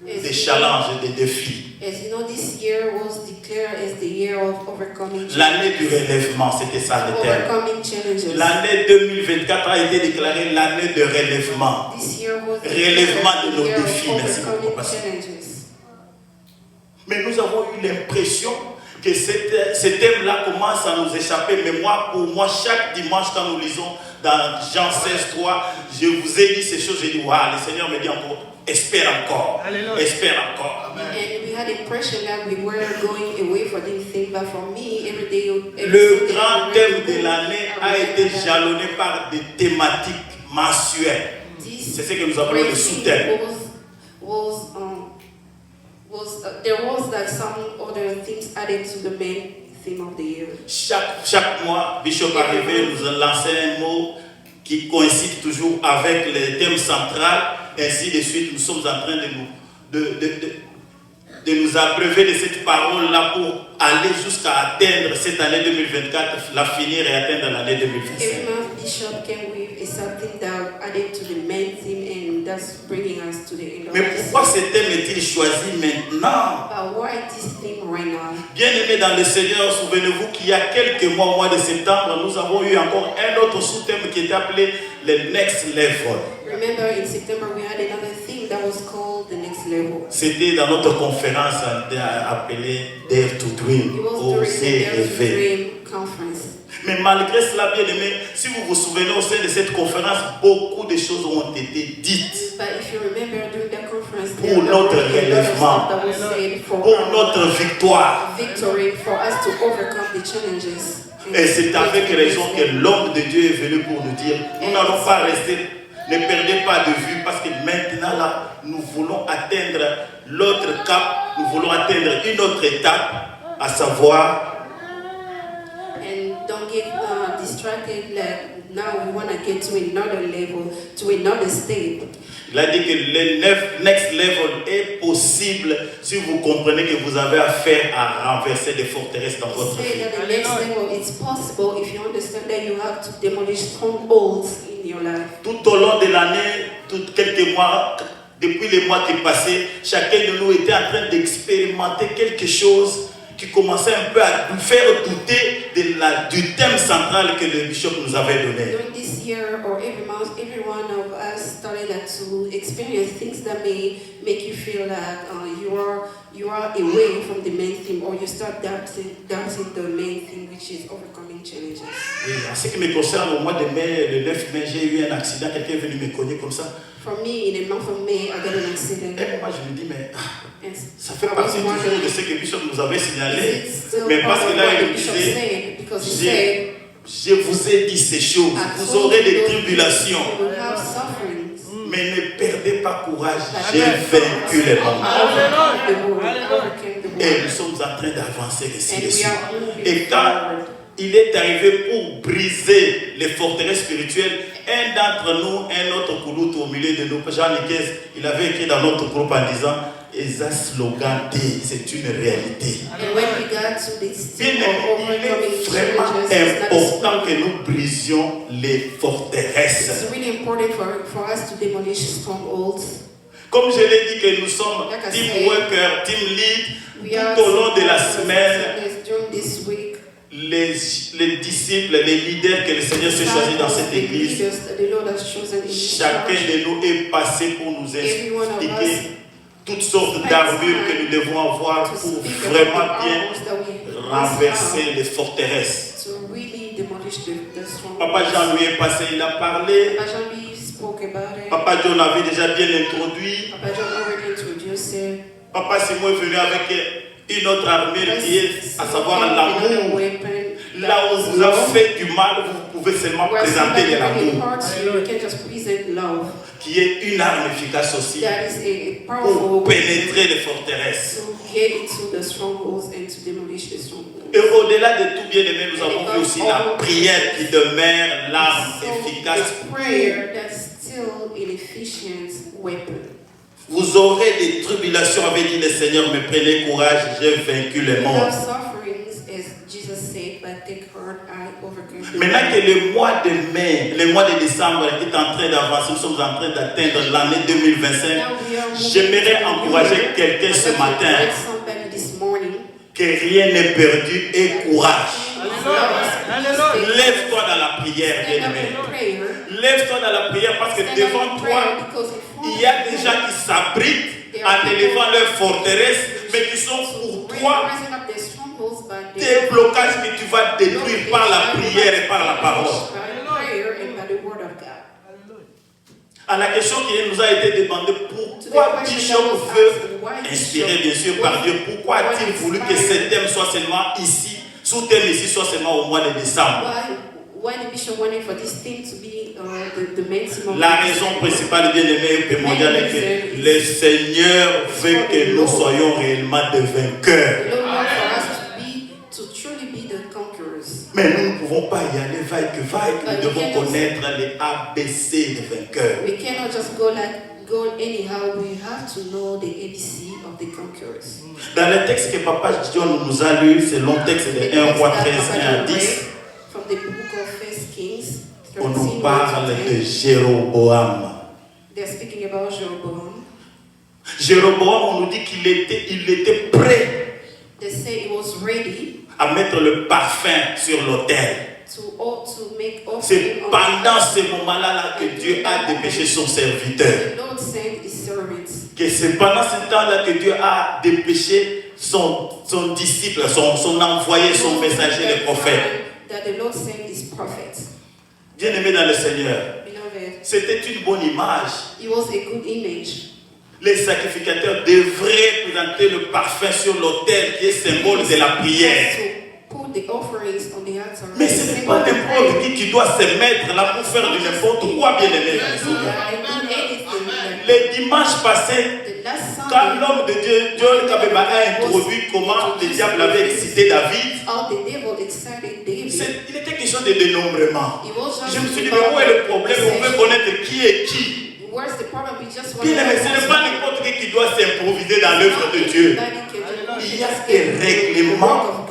des challenges et des défis. As you know, this year was declared as the year of overcoming L'année du challenges. relèvement, c'était ça le terme. Overcoming challenges. L'année 2024 a été déclarée l'année de relèvement. This year was Relèvement de nos the year of défis. Merci beaucoup, overcoming pasteur. challenges. Mais nous avons eu l'impression que ce thème-là commence à nous échapper. Mais moi, pour moi, chaque dimanche, quand nous lisons dans Jean 16:3, je vous ai dit ces choses, j'ai dit, waouh, le Seigneur me dit encore, espère encore, espère encore. And we had the impression that we were going away from this thing, but for me, every day, Le grand thème de l'année a été jalonné par des thématiques mensuelles. C'est ce que nous appelons le sous-thème. There was like some other things added to the main theme of the year. Chaque mois, Bishop arrivé nous a lancé un mot qui coïncide toujours avec le thème central. Ainsi de suite, nous sommes en train de nous abreuver de cette parole-là pour aller jusqu'à atteindre cette année 2024, la finir et atteindre l'année 2025. Every month, Bishop came with something that added to the main theme, and that's bringing us to the end of Mais this. pourquoi ce thème est-il choisi maintenant? But why this theme right now? Bien-aimés dans le Seigneur, souvenez-vous qu'il y a quelques mois, au mois de septembre, nous avons eu encore un autre sous-thème qui était appelé le Next Level. Remember, in September, we had another theme that was called the next level. C'était dans notre conférence appelée Dare to Dream, It was during the Oser Dare to rêver. Dream conference. Mais malgré cela, bien aimé, si vous vous souvenez au sein de cette conférence, beaucoup de choses ont été dites But if you remember during that conference, Pour notre relèvement. that was said for pour our notre victoire. victory, for us to overcome the challenges. Et c'est avec raison que l'homme de Dieu est venu pour nous dire, nous n'allons pas rester, ne perdez pas de vue, parce que maintenant là, nous voulons atteindre l'autre cap, nous voulons atteindre une autre étape, à savoir And don't get distracted. Like now, we want to get to another level, to another state. il a dit que le next level est possible si vous comprenez que vous avez affaire à renverser des forteresses dans votre Say vie. that the next level it's possible if you understand that you have to demolish strongholds in your life. Tout au long de l'année, quelques mois, depuis les mois qui passaient, chacun de nous était en train d'expérimenter quelque chose qui commençait un peu à nous faire douter du thème central que le bishop nous avait donné. During this year or every month, every one of us experience things that may make you feel like you are away from the main theme, or you start doubting the main thing, which is overcoming challenges. Oui, en ce qui me concerne, au mois de mai, le 9 mai, j'ai eu un accident, quelqu'un est venu me cogner comme ça. For me, in the month of May, I got an accident. Et moi, je me dis, mais And ça fait I was partie toujours wondering, de ce que Bishop nous avait signalé. is it still Mais part parce of que là, what il the nous bishop disait, said? Because he said, je vous ai dit ces choses, vous aurez des tribulations, you will have sufferings. mais ne perdez pas courage, j'ai vaincu les mondes. The world, overcame the Et world. nous sommes en train d'avancer ici And we dessus. are moving Et quand forward. il est arrivé pour briser les forteresses spirituelles, un d'entre nous, un autre Koulout au milieu de nous, Jean Niquez, il avait écrit dans notre groupe en disant Esa slogan D, c'est une réalité. And when we got to this Bien thing of aimé, il overcoming est vraiment challenges, it's not a important que slogan. nous brisions les forteresses. It's really important for us to demolish strongholds. Comme je l'ai dit que nous sommes Like I team said, worker, team lead, We are tout au long de la semaine, during this week. les disciples, les leaders que le Seigneur s'est choisi dans cette église, chacun de nous est passé pour nous expliquer toutes sortes d'armures que nous devons avoir pour vraiment bien renverser les forteresses. Papa Jean lui est passé, il a parlé. Papa John avait déjà bien introduit. Papa Simon est venu avec une autre armure qui est, à savoir l'amour. Là où on vous a fait du mal, vous pouvez seulement présenter de l'amour, qui est une arme efficace aussi pour pénétrer les forteresses. Et au-delà de tout bien aimé, nous avons vu aussi la prière qui demeure l'arme efficace. Vous aurez des tribulations, avait dit le Seigneur, mais prenez courage, j'ai vaincu le monde. Maintenant que le mois de mai, le mois de décembre est en train d'avancer, nous sommes en train d'atteindre l'année 2025, j'aimerais encourager quelqu'un ce matin que rien n'est perdu et courage. Lève-toi dans la prière, bien-aimé. Lève-toi dans la prière parce que devant toi, il y a des gens qui s'abritent en élevant leurs forteresses, mais qui sont pour toi des blocages que tu vas détruire par la prière et par la parole. À la question qui nous a été demandée, pourquoi Bishop veut, inspiré bien sûr par Dieu, pourquoi a-t-il voulu que ce thème soit seulement ici, sous-thème ici soit seulement au mois de décembre? La raison principale, bien aimé et primordiale, est que le Seigneur veut que nous soyons réellement des vainqueurs. Mais nous ne pouvons pas y aller vaille que vaille. Nous devons connaître les ABC des vainqueurs. We cannot just go anyhow. We have to know the ABC of the conquerors. Dans le texte que Papa John nous a lu, c'est le long texte de 1 roi 13, 1 à 10. From the book of 1 Kings, On nous parle de Jéroboam. They're speaking about Jeroboam. Jéroboam, on nous dit qu'il était prêt They say he was ready à mettre le parfum sur l'autel. to make C'est offering. pendant ce moment-là que Dieu a dépêché son serviteur. The Lord sent his servants. Que c'est pendant ce temps-là que Dieu a dépêché son disciple, son envoyé, son messager, le prophète. That the Lord sent his prophets. Bien-aimé dans le Seigneur, Beloved, c'était une bonne image. it was a good image. Les sacrificateurs devraient présenter le parfum sur l'autel qui est symbole de la prière. To put the offerings on the altar. Mais ce n'est pas n'importe qui doit se mettre là pour faire du n'importe quoi, bien-aimé dans le Seigneur. Le dimanche passé, quand l'homme de Dieu, John Kabeba, a introduit comment le diable avait excité David, il était question de dénombrement. Je me suis dit, mais où est le problème? On veut connaître qui est qui. Bien aimé, ce n'est pas n'importe qui doit s'improviser dans l'œuvre de Dieu. Il y a des règlements.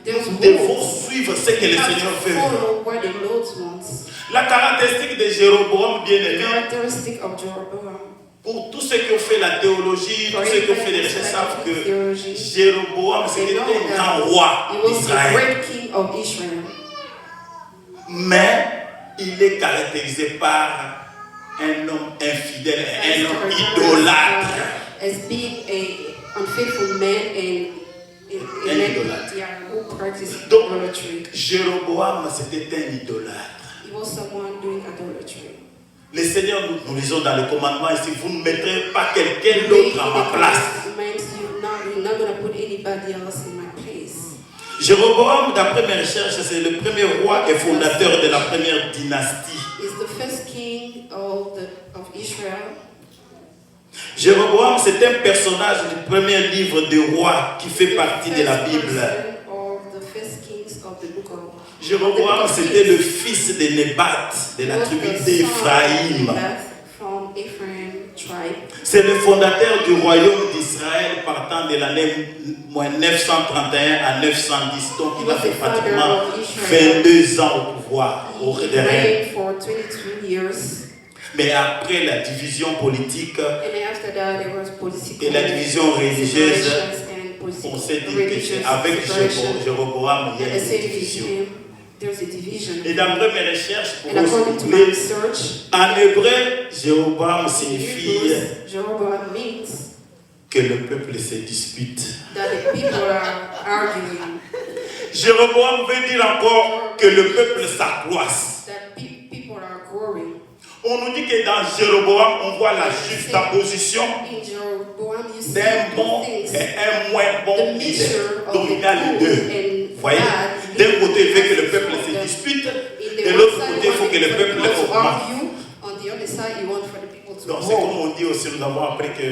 Nous devons suivre ce que le Seigneur fait. La caractéristique de Jéroboam, bien aimé, pour tous ceux qui ont fait la théologie, tous ceux qui ont fait les recherches savent que Jéroboam, c'était un grand roi d'Israël. Mais il est caractérisé par un homme infidèle, un homme idolâtre. As being a unfaithful man and a man who practiced Donc, idolatry. Jéroboam, c'était un idolâtre. He was someone doing idolatry. Le Seigneur, nous lisons dans le commandement ici, vous ne mettrez pas quelqu'un d'autre à ma place. You're not going to put anybody else in my place. Jéroboam, d'après mes recherches, c'est le premier roi et fondateur de la première dynastie. He's the first king of Israel. Jéroboam, c'est un personnage du premier livre des rois qui fait partie de la Bible. Jéroboam, c'était le fils de Nébat, de la tribu d'Éphraïm. C'est le fondateur du royaume d'Israël partant de l'année 931 à 910. Donc il a fait pratiquement 22 ans au pouvoir, au règne. Mais après la division politique et la division religieuse, on s'est dit qu'avec Jéroboam, il y a une division. Et d'après mes recherches, pour en hébreu, Jéroboam signifie que le peuple se dispute. Jéroboam veut dire encore que le peuple s'accroisse. On nous dit que dans Jéroboam, on voit la juxtaposition d'un bon et un moins bon leader. Donc il y a les deux. Vous voyez, d'un côté, il veut que le peuple se dispute, de l'autre côté, il faut que le peuple augmente. Donc c'est comme on dit aussi, nous avons appris que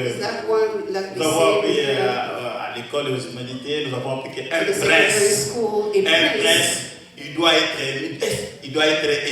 à l'école des humanités, nous avons appris qu'un prince, il doit être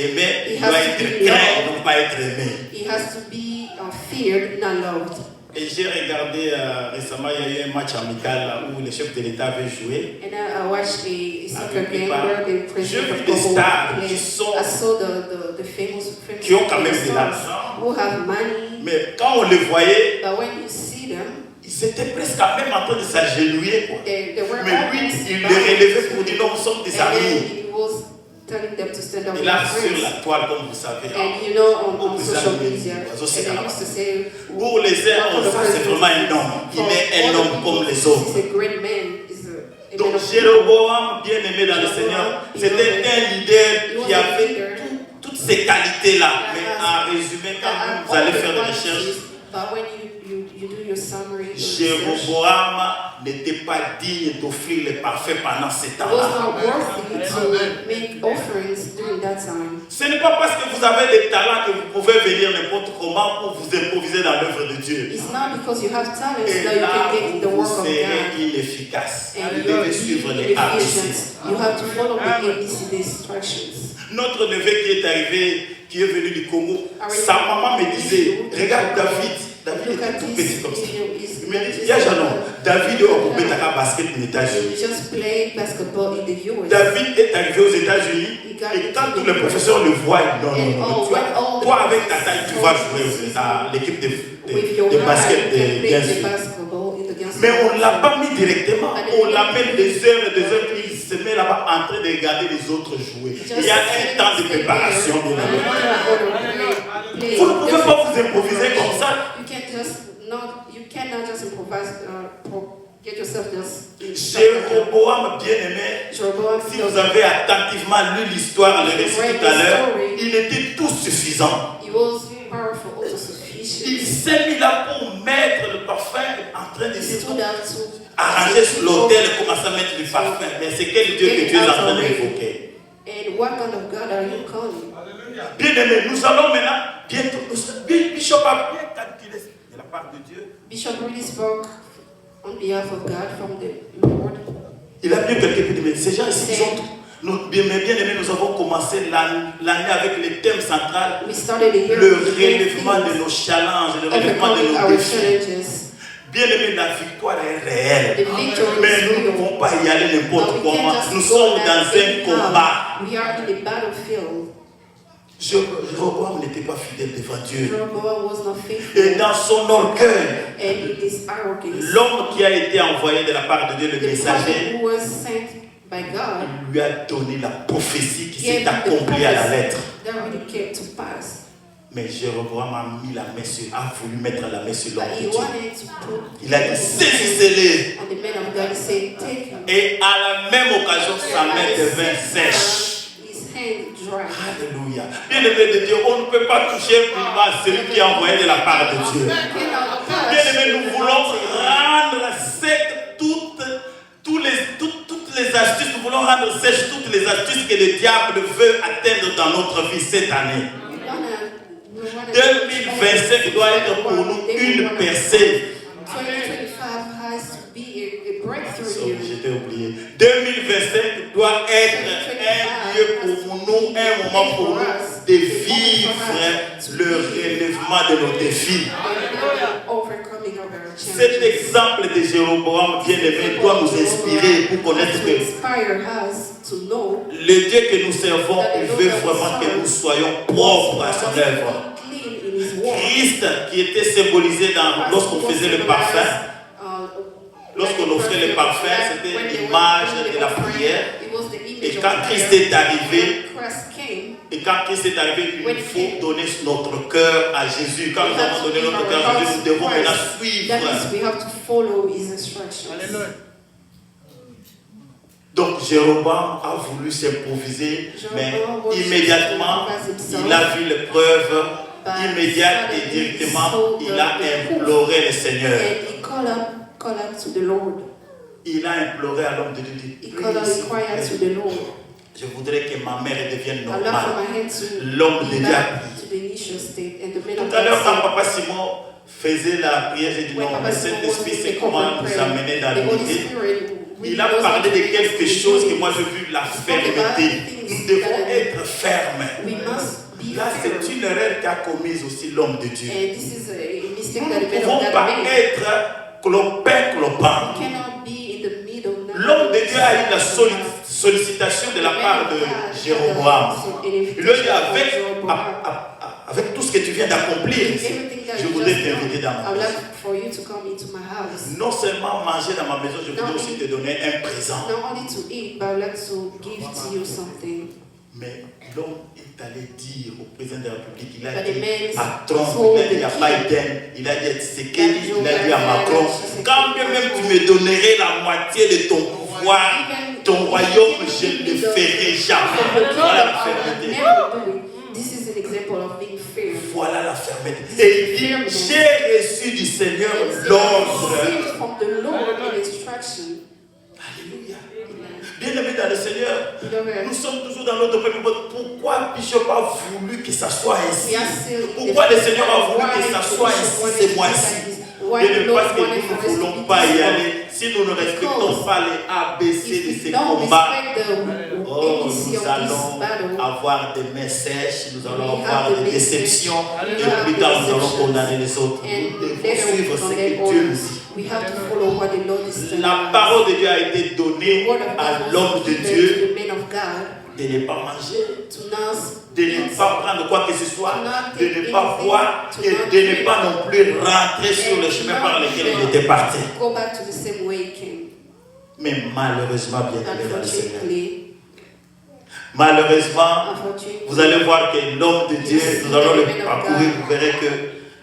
aimé, il doit être craint, non pas être aimé. He has to be feared, not loved. Et j'ai regardé récemment, il y a eu un match amical où le chef de l'État avait joué. And I watched a soccer game where the president of des Congo stars played. qui sont, I saw the famous qui ont quand même de stars l'argent. who have money. Mais quand on les voyait, But when you see them, ils étaient presque même en train de s'agenouiller. they were Mais lui, almost il les bowing. relevait pour dire non, nous sommes des And then amis. he was telling them to stand up Et with là, their sur friends. la toile, comme vous savez, And you know, on des social amis, media, les oiseaux, and c'est they là-bas. used to say, Pour les uns, c'est vraiment un homme. Il est un homme comme les autres. he's a great man. He's a Donc man of Jéroboam, bien aimé dans le Seigneur, c'était un leader qui avait toutes ces qualités-là. Mais en résumé, quand vous allez faire des recherches, But when you do your summary, Jéroboam n'était pas digne d'offrir le parfait pendant ces it was temps-là. not worthy to make offerings during that time. Ce n'est pas parce que vous avez des talents que vous pouvez venir n'importe comment pour vous improviser dans l'œuvre de Dieu. It's not because you have talents Et that you là, can get in the vous work of serez God. inefficace. And Vous you're devez suivre les ABC. inefficient. You have to follow the ABCD instructions. Notre neveu qui est arrivé, qui est venu du Congo, sa maman me disait, regarde David est Look at tout this. petit comme ça. If Il me dit, il y a jamais, David est au Betaka basket aux you États-Unis. just play basketball in the US. David est arrivé aux États-Unis et quand tous les professeurs le voient, non, toi avec ta taille, tu vas jouer à l'équipe de basket de Gainesville. Mais on ne l'a pas mis directement, on l'amène des heures et des heures, il se met là-bas en train de regarder les autres jouer. Il y a un temps de préparation de la vie. Vous ne pouvez pas vous improviser comme ça. You cannot just improvise, get yourself just. Jéroboam, bien-aimé, si vous avez attentivement lu l'histoire, le récit tout à l'heure, il était tout suffisant. He was powerful, also sufficient. Il s'est mis là pour mettre le parfum en train de He dire stood up to arranger sur l'autel et commencer à mettre du parfum. Mais c'est quel Dieu que tu es en train d'évoquer? And what kind of God are you calling? Bien-aimé, nous allons maintenant bientôt. Bishop a bien calculé de la part de Dieu. Bishop really spoke on behalf of God from the Lord. Il a bien calculé. Mais ces gens ici, bien aimés, nous avons commencé l'année avec le thème central, We started the year le with relèvement de nos challenges, le relèvement de overcoming nos our défis. challenges. Bien aimé, la victoire est réelle. The victory Mais is nous ne real. pouvons pas y aller n'importe But we comment. can't just Nous go sommes back dans un anyhow. combat. We are in the battlefield. Jéroboam n'était pas fidèle devant Dieu. Jeroboam was not faithful. Et dans son orgueil, And in his arrogance, l'homme qui a été envoyé de la part de Dieu, le the prophet messager, who was sent by God lui a donné la prophétie qui gave s'est him the accomplie à la prophecy lettre. that really came to pass. Mais Jéroboam a voulu mettre la main sur l'homme But de he Dieu. wanted to put Il a dit, saisissez-les. on the man of God. He said, take him. Et à la même occasion, sa main devint sèche. His hand dry. Alléluia. Bien-aimé de Dieu, on ne peut pas toucher uniquement à celui qui est envoyé de la part de Dieu. Bien-aimé, nous voulons rendre sec toutes les astuces, nous voulons rendre sèches toutes les astuces que le diable veut atteindre dans notre vie cette année. 2025 doit être pour nous une percée. 2025 has to be a breakthrough year. J'étais oublié. 2025 doit être un lieu pour nous, un moment pour nous de vivre le relèvement de nos défis. Overcoming of our Cet challenges. exemple de Jéroboam bien-aimé doit nous inspirer pour connaître To que inspire us to know le Dieu que nous servons, il veut vraiment que nous soyons propres à son œuvre. clean in His word. Christ qui était symbolisé lorsqu'on faisait le parfum, lorsqu'on offrait le parfum, c'était l'image de la prière. Et quand Christ est arrivé, il faut donner notre cœur à Jésus. Quand nous avons donné notre cœur à Jésus, nous devons maintenant suivre. Donc Jéroboam a voulu s'improviser, mais immédiatement il a vu l'épreuve immédiate et directement il a imploré le Seigneur. Il a imploré à l'homme de Dieu. Je voudrais que ma mère devienne normale. L'homme de Dieu a prié. Tout à l'heure, quand Papa Simon faisait la prière, j'ai dit non, le Saint-Esprit, c'est comment nous amener dans l'unité. Il a parlé de quelque chose que moi j'ai vu, la fermeté. Nous devons être fermes. Là, c'est une erreur qu'a commise aussi l'homme de Dieu. Nous ne pouvons pas être clopin. L'homme de Dieu a eu la sollicitation de la part de Jéroboam. Il lui a dit, avec tout ce que tu viens d'accomplir, je voudrais t'inviter dans ma maison. Non seulement manger dans ma maison, je voudrais aussi te donner un présent. Mais l'homme est allé dire au président de la République, il a dit à Trump, il a dit à Biden, il a dit à Tshisekedi, il a dit à Macron, quand bien même tu me donnerais la moitié de ton pouvoir, ton royaume, je ne le ferai jamais. Voilà la fermeté. Voilà la fermeté. Et il dit, j'ai reçu du Seigneur l'ordre. Alléluia. Bien-aimés dans le Seigneur, nous sommes toujours dans notre peuple. Pourquoi Bishop a voulu que ça soit ainsi? Pourquoi le Seigneur a voulu que ça soit ainsi ce mois-ci? Bien-aimés, parce que nous ne voulons pas y aller. Si nous ne respectons pas les ABC de ces combats, nous allons avoir des mains sèches, nous allons avoir des déceptions, et plus tard nous allons condamner les autres. Nous devons suivre ce que Dieu nous dit. La parole de Dieu a été donnée à l'homme de Dieu de ne pas manger, de ne pas prendre quoi que ce soit, de ne pas boire et de ne pas non plus rentrer sur le chemin par lequel il était parti. Mais malheureusement, bien aimé dans le Seigneur, malheureusement, vous allez voir que l'homme de Dieu, nous allons le parcourir, vous verrez que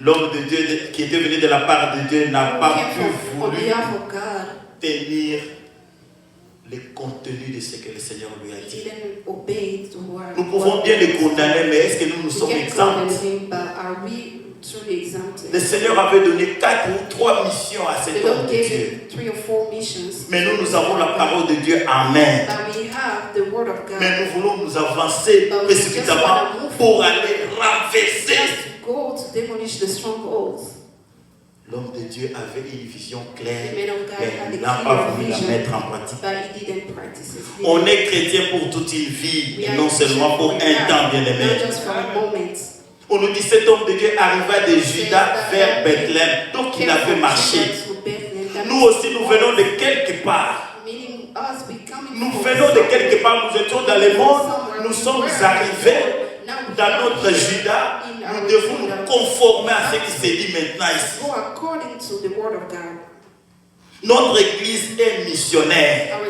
l'homme de Dieu qui était venu de la part de Dieu n'a pas pu voulu tenir le contenu de ce que le Seigneur lui a dit. Nous pouvons bien les condamner, mais est-ce que nous sommes exempts? Le Seigneur avait donné 4 ou 3 missions à cet homme de Dieu. Mais nous avons la parole de Dieu en main. Mais nous voulons nous avancer précipitamment pour aller renverser. L'homme de Dieu avait une vision claire, mais il n'a pas voulu la mettre en pratique. On est chrétien pour toute une vie, et non seulement pour un temps, bien aimé. On nous dit cet homme de Dieu arriva de Juda vers Bethléem, donc il avait marché. Nous aussi, nous venons de quelque part. Nous venons de quelque part, nous étions dans le monde, nous sommes arrivés dans notre Juda, nous devons nous conformer à ce qui se dit maintenant ici. Notre église est missionnaire.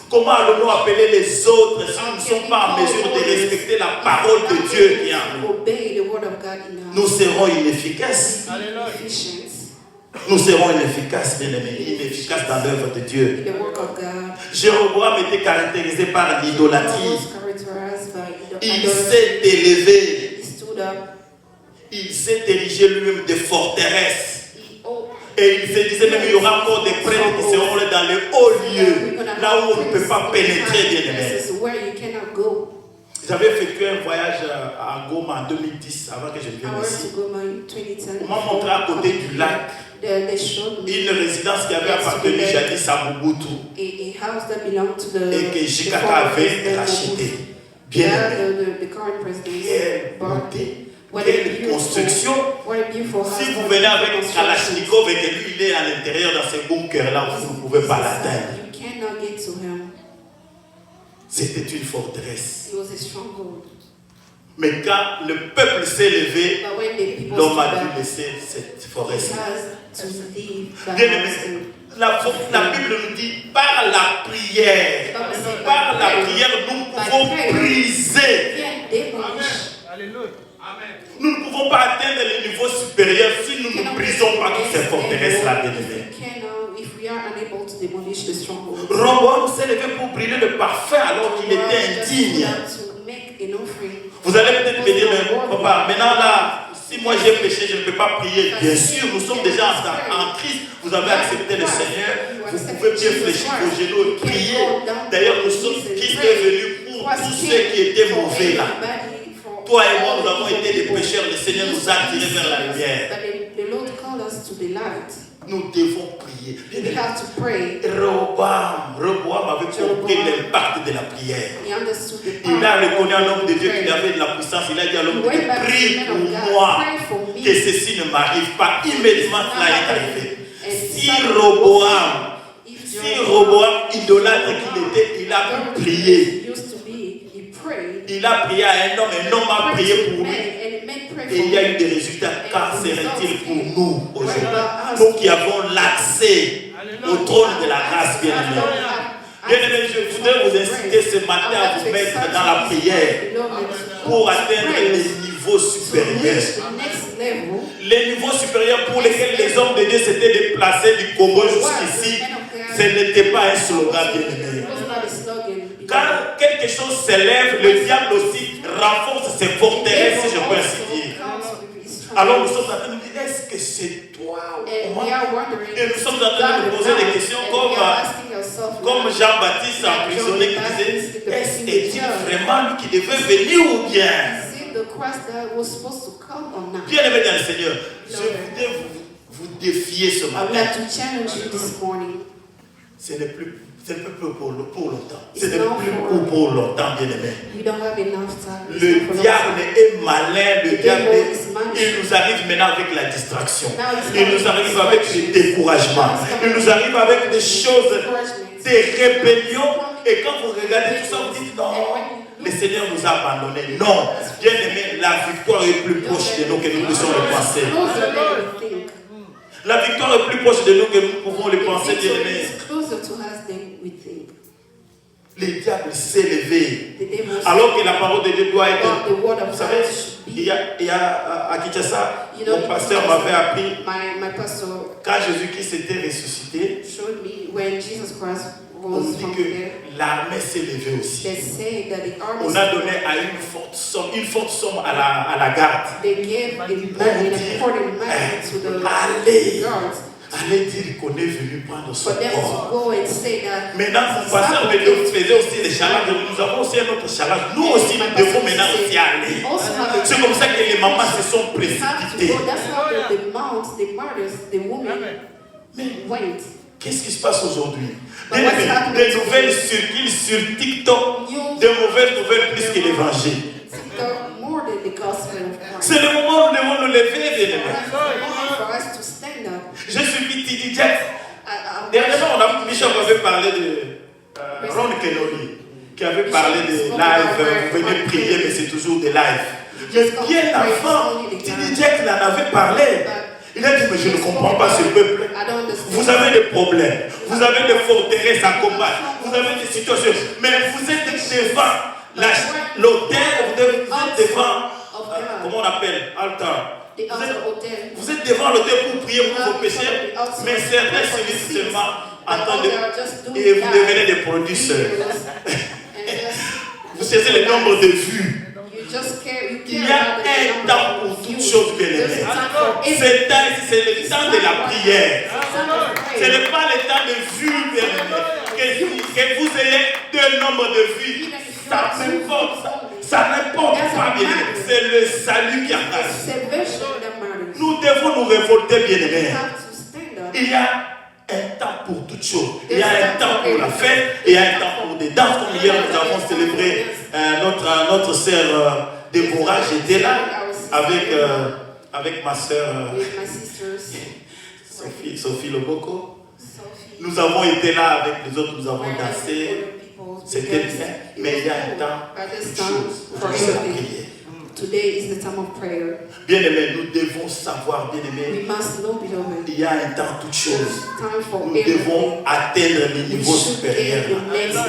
Comment allons-nous appeler les autres si nous ne sommes pas en mesure de respecter la parole de Dieu qui est en nous? Obey the word of God in us. Nous serons inefficaces. Efficient Nous serons inefficaces, bien-aimés, inefficaces dans l'œuvre de Dieu. in the work of God. Jéroboam était caractérisé par l'idolâtrie. Was characterized by Il idolatry. s'est élevé. He stood up. Il s'est érigé lui-même des forteresses. Oh, Et il se disait même il y aura encore des prêtres qui seront là dans les hauts lieux, là où on ne peut pas pénétrer, bien-aimés. This is where you cannot go. J'avais effectué un voyage à Goma en 2010, avant que je I vienne went ici. to Goma in 2010. On m'a montré à côté du lac They showed me une résidence qui avait appartenu jadis à Mobutu a house that belonged to the et que the Jikaka former avait president racheté. Mobutu. Bien Yeah, aimé. the current president Quelle bought beauté, what a quelle beautiful- construction. what a beautiful house. Si vous venez avec Kalachnikov et que lui il est à l'intérieur dans ce bunkers-là, vous ne pouvez pas l'atteindre. You cannot get to him. C'était une forteresse. It was a stronghold. Mais quand le peuple s'est levé, But when the people l'homme stood a dû up, laisser cette he forêt. has to leave the Bien house aimé, and la Bible nous dit par la prière, par la prière, nous pouvons briser. can demolish. Nous ne pouvons pas atteindre le niveau supérieur si nous ne brisons pas toutes ces forteresses-là, bien aimé. If we are unable to demolish the strongholds. Roboam s'est levé pour brûler le parfum alors qu'il était indigne. To make an offering. Vous allez peut-être me dire, mais papa, maintenant là, si moi j'ai péché, je ne peux pas prier. Bien sûr, nous sommes déjà en Christ. Vous avez accepté le Seigneur. Vous pouvez bien fléchir vos genoux et prier. D'ailleurs, Christ est venu pour tous ceux qui étaient mauvais là. Toi et moi, nous avons été des pécheurs. Le Seigneur nous a tirés vers la lumière. The Lord called us to the light. Nous devons prier. We have to pray. Rehoboam avait compris l'impact de la prière. He understood the Il a power reconnu of un homme de Dieu qui prayer. avait de la puissance. Il a dit à l'homme de He Dieu, went back to prie the man of pour God, moi, pray for me. que ceci ne m'arrive pas. Immédiatement, cela est arrivé. And Si suddenly, Roboam, if si Roboam, idolâtre qu'il était, il a pu prier. used to be, he prayed. Il a prié à un homme a prié pour lui. Et il y a eu des résultats. Qu'en serait-il pour nous aujourd'hui? Nous qui avons l'accès au trône de la grâce, bien aimé. Bien aimé, je voudrais vous inciter ce matin à vous mettre dans la prière pour atteindre les niveaux supérieurs. Les niveaux supérieurs pour lesquels les hommes de Dieu s'étaient déplacés du Congo jusqu'ici, ce n'était pas un slogan, bien aimé. Quand quelque chose s'élève, le diable aussi renforce ses forteresses, si je peux ainsi dire. Alors nous sommes en train de nous dire, est-ce que c'est toi ou moi? Et nous sommes en train de nous poser des questions comme Jean-Baptiste emprisonné qui disait, est-il vraiment lui qui devait venir ou bien? Bien aimé dans le Seigneur, je voudrais vous défier ce matin. Ce n'est plus pour longtemps. Ce n'est plus pour longtemps, bien aimé. Le diable est malin, le diable il nous arrive maintenant avec la distraction. Il nous arrive avec le découragement. Il nous arrive avec des choses, des rébellions. Et quand vous regardez tout ça, vous dites non, le Seigneur nous a abandonnés. Non, bien aimé, la victoire est plus proche de nous que nous puissions le penser. La victoire est plus proche de nous que nous pouvons le penser, bien aimé. Le diable s'est levé. Alors que la parole de Dieu doit être. Vous savez, il y a à Kinshasa, mon pasteur m'avait appris quand Jésus-Christ était ressuscité. On dit que l'armée s'est levée aussi. On a donné à une forte somme à la garde. Allez dire qu'on est venu prendre son corps. Maintenant, mon pasteur me faisait aussi des challenges. Nous avons aussi un autre challenge. Nous aussi, nous devons maintenant aussi aller. C'est comme ça que les mamans se sont précipitées. Mais qu'est-ce qui se passe aujourd'hui? Des nouvelles circulent sur TikTok, de mauvaises nouvelles plus que l'évangile. C'est le moment où nous devons nous lever, bien aimés. Je suis T.D. Jakes. Dernièrement, Bishop avait parlé de Ron Kenobi, qui avait parlé de live. Vous venez prier, mais c'est toujours des lives. Mais bien avant, T.D. Jakes en avait parlé. Il a dit, mais je ne comprends pas ce peuple. I don't understand. Vous avez des problèmes, vous avez des forteresses à combattre, vous avez des situations, mais vous êtes devant l'autel, vous êtes devant, comment on appelle, altar. Vous êtes devant l'autel pour prier pour vos péchés, mais certains se disent seulement en train de... Et vous devenez des producteurs. Vous savez le nombre de vues. Il y a un temps pour toutes choses, bien aimées. C'est le temps de la prière. Ce n'est pas le temps de vues, bien aimés. Que vous ayez un nombre de vues, ça n'importe pas, bien aimé. C'est le salut qui engage. Nous devons nous révolter, bien aimés. Il y a un temps pour toutes choses. Il y a un temps pour la fête et il y a un temps pour des danses. Comme hier, nous avons célébré notre sœur Déborah. J'étais là avec ma sœur Sophie Loboko. Nous avons été là avec les autres, nous avons dansé. C'était bien, mais il y a un temps pour choses. Today is the time of prayer. Bien aimé, nous devons savoir, bien aimé, We must know, beloved, il y a un temps toutes choses. time for Nous everything. devons atteindre les niveaux supérieurs.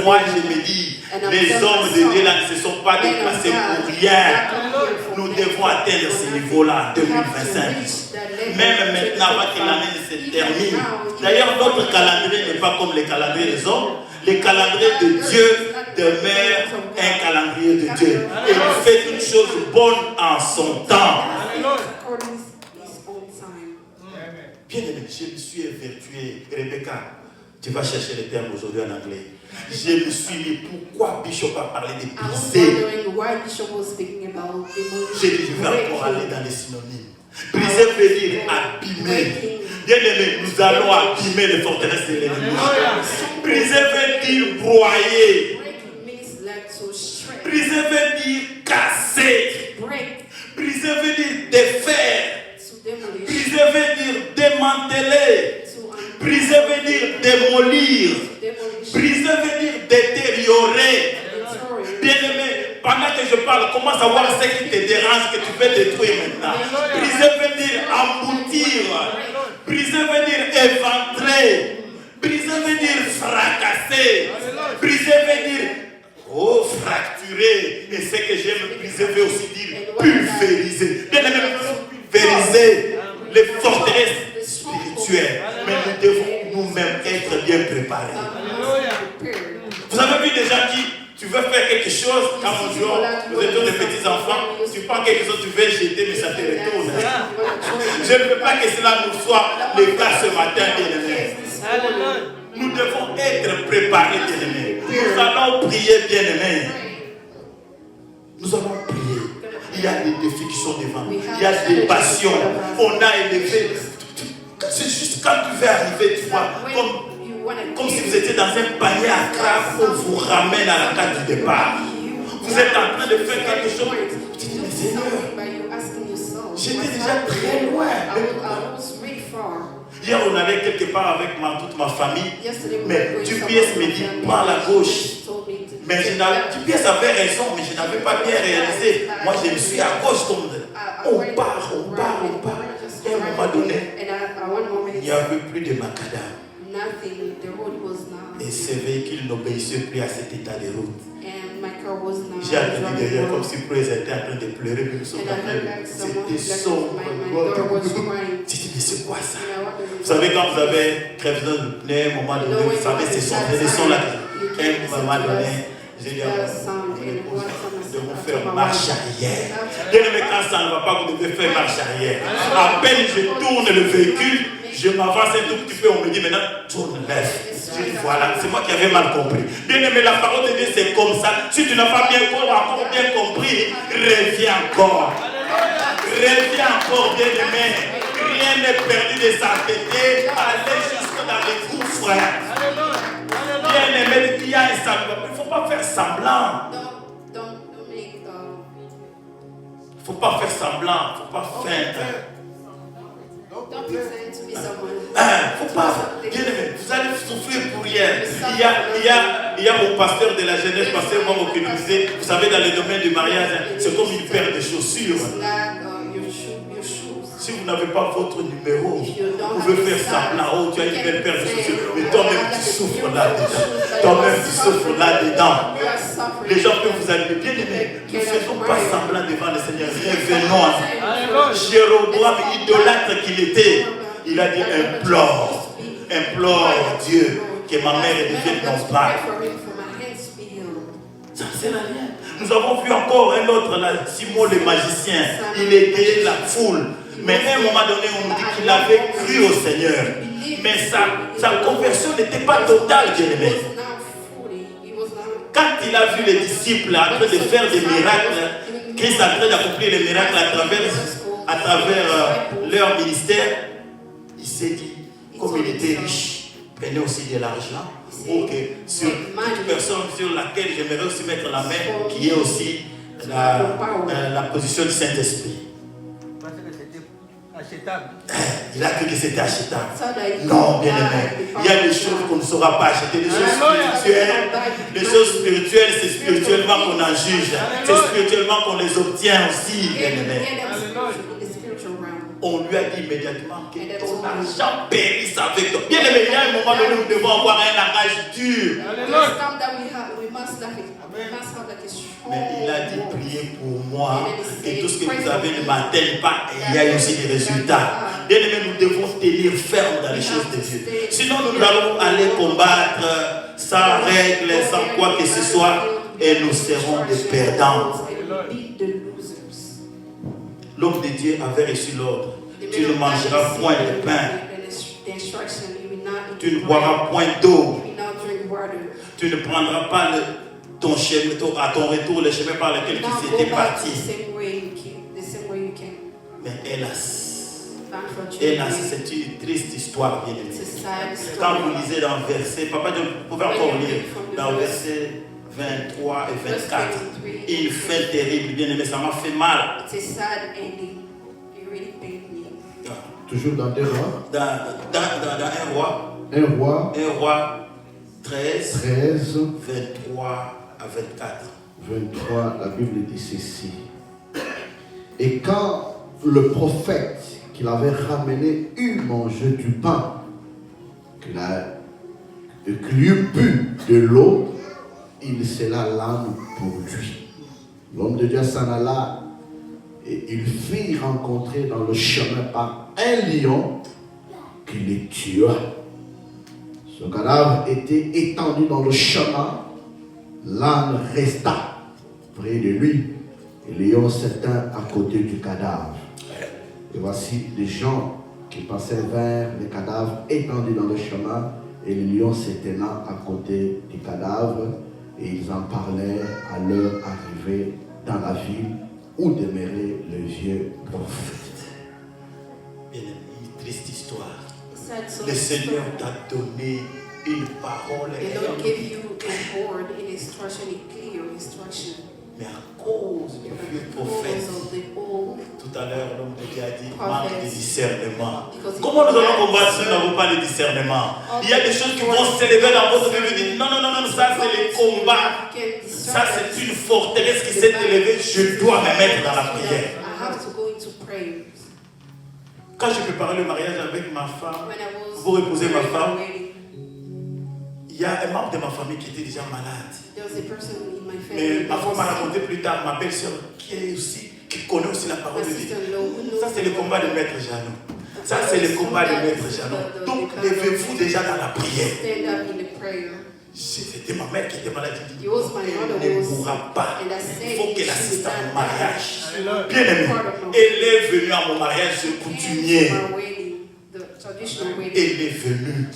Moi, je me dis, les hommes de Dieu là ne se sont pas déplacés pour rien. Nous devons atteindre ce niveau-là en 2025. Même maintenant, avant que l'année ne se termine. D'ailleurs, notre calendrier n'est pas comme les calendriers des hommes. Le calendrier de Dieu demeure un calendrier de Dieu. Et il fait toutes choses bonnes en son temps. Bien aimé, je me suis évertué. Rebecca, tu vas chercher les termes aujourd'hui en anglais. Je me suis dit, pourquoi Bishop a parlé de briser? J'ai dit, je vais encore aller dans les synonymes. Briser veut dire abîmer. Bien aimé, nous allons abîmer les forteresses de l'ennemi. Briser veut dire broyer. Briser veut dire casser. Briser veut dire défaire. Briser veut dire démanteler. Briser veut dire démolir. Briser veut dire détériorer. Bien aimé, pendant que je parle, commence à voir ce qui te dérange, que tu peux détruire maintenant. Briser veut dire emboutir. Briser veut dire éventrer. Briser veut dire fracasser. Briser veut dire fracturer. Et ce que j'aime, briser veut aussi dire pulvériser. Bien aimé, pulvériser les forteresses spirituelles. Mais nous devons nous-mêmes être bien préparés. Vous avez vu des gens qui, tu veux faire quelque chose, quand on joue, nous étions des petits enfants, tu prends quelque chose, tu veux jeter, mais ça te retourne. Je ne veux pas que cela nous soit le cas ce matin, bien-aimés. Nous devons être préparés, bien-aimés. Nous allons prier, bien-aimés. Nous allons prier. Il y a des défis qui sont devant nous. Il y a des passions. On a élevé. C'est juste quand tu veux arriver, tu vois, comme si vous étiez dans un panier à crabe, on vous ramène à la carte du départ. Vous êtes en train de faire quelque chose. Tu dis, mais Seigneur, j'étais déjà très loin. Hier, on allait quelque part avec toute ma famille. Mais Dupiès me dit, prends la gauche. Mais Dupiès avait raison, mais je n'avais pas bien réalisé. Moi, je me suis à gauche comme on part. Et à un moment donné, il n'y avait plus de macadam. Et ce véhicule n'obéissait plus à cet état de route. J'ai attendu derrière comme si Praise était en train de pleurer, mais c'était sombre. J'ai dit, mais c'est quoi ça? Vous savez, quand vous avez crevaison de pneu, à un moment donné, vous savez, c'est son là. À un moment donné, j'ai dit à mon épouse de vous faire marche arrière. Bien aimé, quand ça ne va pas, vous devez faire marche arrière. À peine je tourne le véhicule, je m'avance un tout petit peu, on me dit maintenant, tourne lève. Je dis voilà, c'est moi qui avais mal compris. Bien aimé, la parole de Dieu c'est comme ça. Si tu n'as pas encore bien compris, reviens encore. Reviens encore, bien aimé. Rien n'est perdu de s'entêter. Allez jusque dans les gouffres. Bien aimé, il y a un semblant. Il ne faut pas faire semblant. Il ne faut pas faire semblant. Il ne faut pas feindre. Faut pas, bien aimé, vous allez souffrir pour rien. Il y a mon pasteur de la jeunesse, pasteur Momo, qui nous disait, vous savez, dans le domaine du mariage, c'est comme une paire de chaussures. Si vous n'avez pas votre numéro, If you don't vous pouvez have faire a semblant. Oh, tu as une you belle can paire de say, chaussures. Mais "I toi-même, have tu the souffres beautiful là-dedans. shoes, but Toi-même, you tu are souffres suffering. là-dedans. You are suffering. Les gens peuvent vous allumer. Bien aimé, ne faisons pas semblant devant le Seigneur. Revenons à nous. Jéroboam, idolâtre qu'il était, il a dit implore Dieu que ma mère devienne non pas. Ça ne sert à rien. Nous avons vu encore un autre, là, Simon le magicien. Il égayait la foule. Mais à un moment donné, on nous dit qu'il avait cru au Seigneur. Mais sa conversion n'était pas totale, bien aimé. Quand il a vu les disciples en train de faire des miracles, Christ en train d'accomplir les miracles à travers leur ministère, il s'est dit, comme il était riche, prenez aussi de l'argent pour que sur toute personne sur laquelle j'aimerais aussi mettre la main, qui est aussi la position du Saint-Esprit. Il a cru que c'était achetable. Non, bien aimé. Il y a des choses qu'on ne saura pas acheter, des choses spirituelles. Les choses spirituelles, c'est spirituellement qu'on en juge. C'est spirituellement qu'on les obtient aussi, bien aimé. On lui a dit immédiatement que ton argent périsse avec toi. Bien aimé, il y a un moment donné où nous devons avoir un langage dur. Mais il a dit priez pour moi et tout ce que vous avez ne m'atteigne pas et il y a aussi des résultats. Bien aimé, nous devons tenir ferme dans les choses de Dieu. Sinon nous allons aller combattre sans règles, sans quoi que ce soit et nous serons des perdants. L'homme de Dieu avait reçu l'ordre. Tu ne mangeras point de pain. Tu ne boiras point d'eau. Tu ne prendras pas ton chemin, à ton retour, le chemin par lequel tu étais parti. Mais hélas, c'est une triste histoire, bien aimé. Quand vous lisez dans le verset, Papa Dieu, vous pouvez encore lire, dans le verset 23 et 24, une fin terrible, bien aimé, ça m'a fait mal. Toujours dans des rois. Dans un roi. Un roi. Un roi 13, 23 à 24. 23, la Bible dit ceci. Et quand le prophète qu'il avait ramené eut mangé du pain, qu'il eut bu de l'eau, il scella l'âne pour lui. L'homme de Dieu s'en alla et il fit rencontrer dans le chemin par un lion qui le tua. Son cadavre était étendu dans le chemin. L'âne resta près de lui et le lion s'éteint à côté du cadavre. Et voici des gens qui passaient vers le cadavre étendu dans le chemin et le lion s'éteignant à côté du cadavre et ils en parlaient à leur arrivée dans la ville où demeurait le vieux prophète. Bien aimé, une triste histoire. Le Seigneur t'a donné une parole. Mais à cause du vieux prophète, tout à l'heure, l'homme de Dieu a dit manque de discernement. Comment nous allons combattre si nous n'avons pas de discernement? Il y a des choses qui vont s'élever dans votre vie. Vous dites non, ça c'est le combat. Ça c'est une forteresse qui s'est élevée. Je dois me mettre dans la prière. Quand je préparais le mariage avec ma femme, pour épouser ma femme, il y a un membre de ma famille qui était déjà malade. Mais ma femme m'a raconté plus tard, ma belle-sœur qui connaît aussi la parole de Dieu. Ça c'est le combat de Maître Jeannot. Ça c'est le combat de Maître Jeannot. Donc levez-vous déjà dans la prière. C'était ma mère qui était malade. Elle ne mourra pas. Il faut qu'elle assiste à mon mariage. Bien aimé. Elle est venue à mon mariage, ce coutumier. Elle est venue.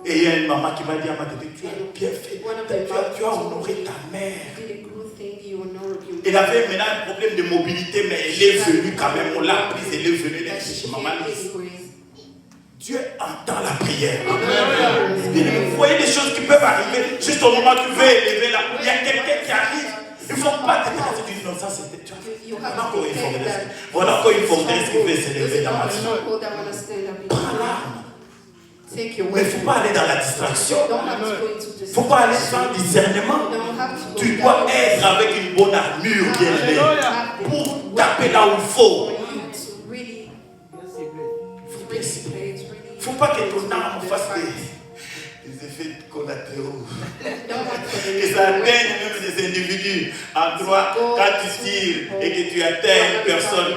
Et il y a une maman qui m'a dit à ma tête, tu as bien fait. Tu as honoré ta mère. Elle avait maintenant un problème de mobilité, mais elle est venue quand même. On l'a prise, elle est venue chez maman Lise. Dieu entend la prière. Vous voyez des choses qui peuvent arriver juste au moment où tu veux élever la prière. Il y a quelqu'un qui arrive. Il ne faut pas te dire que non, ça c'était tu as encore une forteresse. Voilà encore une forteresse qui veut s'élever dans ma vie. Prends l'arme. Mais il ne faut pas aller dans la distraction. Il ne faut pas aller sans discernement. Tu dois être avec une bonne armure, bien aimée, pour taper là où il faut. faut pas que ton âme fasse des effets collatéraux. Que ça atteigne même des individus. En toi, quand tu tires et que tu atteins une personne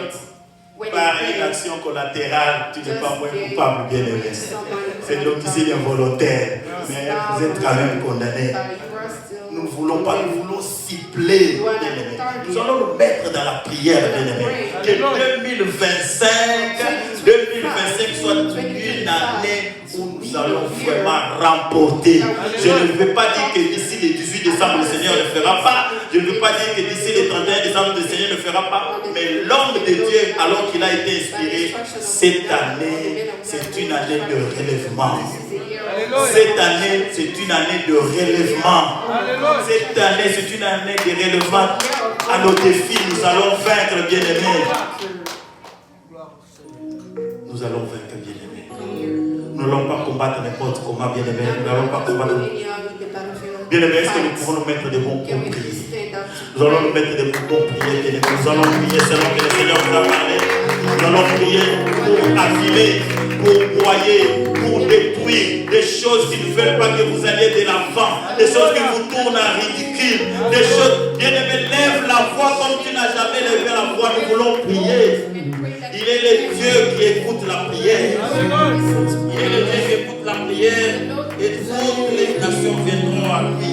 par une action collatérale, tu n'es pas moins coupable, bien aimé. C'est l'homicide involontaire, mais vous êtes quand même condamné. Nous ne voulons pas, nous voulons cibler, bien aimé. Nous allons nous mettre dans la prière, bien aimé. Que 2025 soit une année où nous allons vraiment remporter. Je ne veux pas dire que d'ici le 18 décembre, le Seigneur ne fera pas. Je ne veux pas dire que d'ici le 31 décembre, le Seigneur ne fera pas. Mais l'homme de Dieu, alors qu'il a été inspiré, cette année, c'est une année de relèvement. Cette année, c'est une année de relèvement. Cette année, c'est une année de relèvement. À nos défis, nous allons vaincre, bien-aimés. Nous allons vaincre, bien-aimés. Nous n'allons pas combattre n'importe comment, bien-aimés. Nous n'allons pas combattre. Bien-aimés, est-ce que nous pouvons nous mettre de bons comptes prier? Nous allons nous mettre de bons comptes prier, bien-aimés. Nous allons prier selon que le Seigneur nous a parlé. Nous allons prier pour affiler, pour broyer, pour détruire des choses qui ne veulent pas que vous alliez de l'avant, des choses qui vous tournent en ridicule, des choses, bien-aimés, lève la voix comme tu n'as jamais levé la voix. Nous voulons prier. Il est le Dieu qui écoute la prière. Il est le Dieu qui écoute la prière et toutes les nations viendront à lui.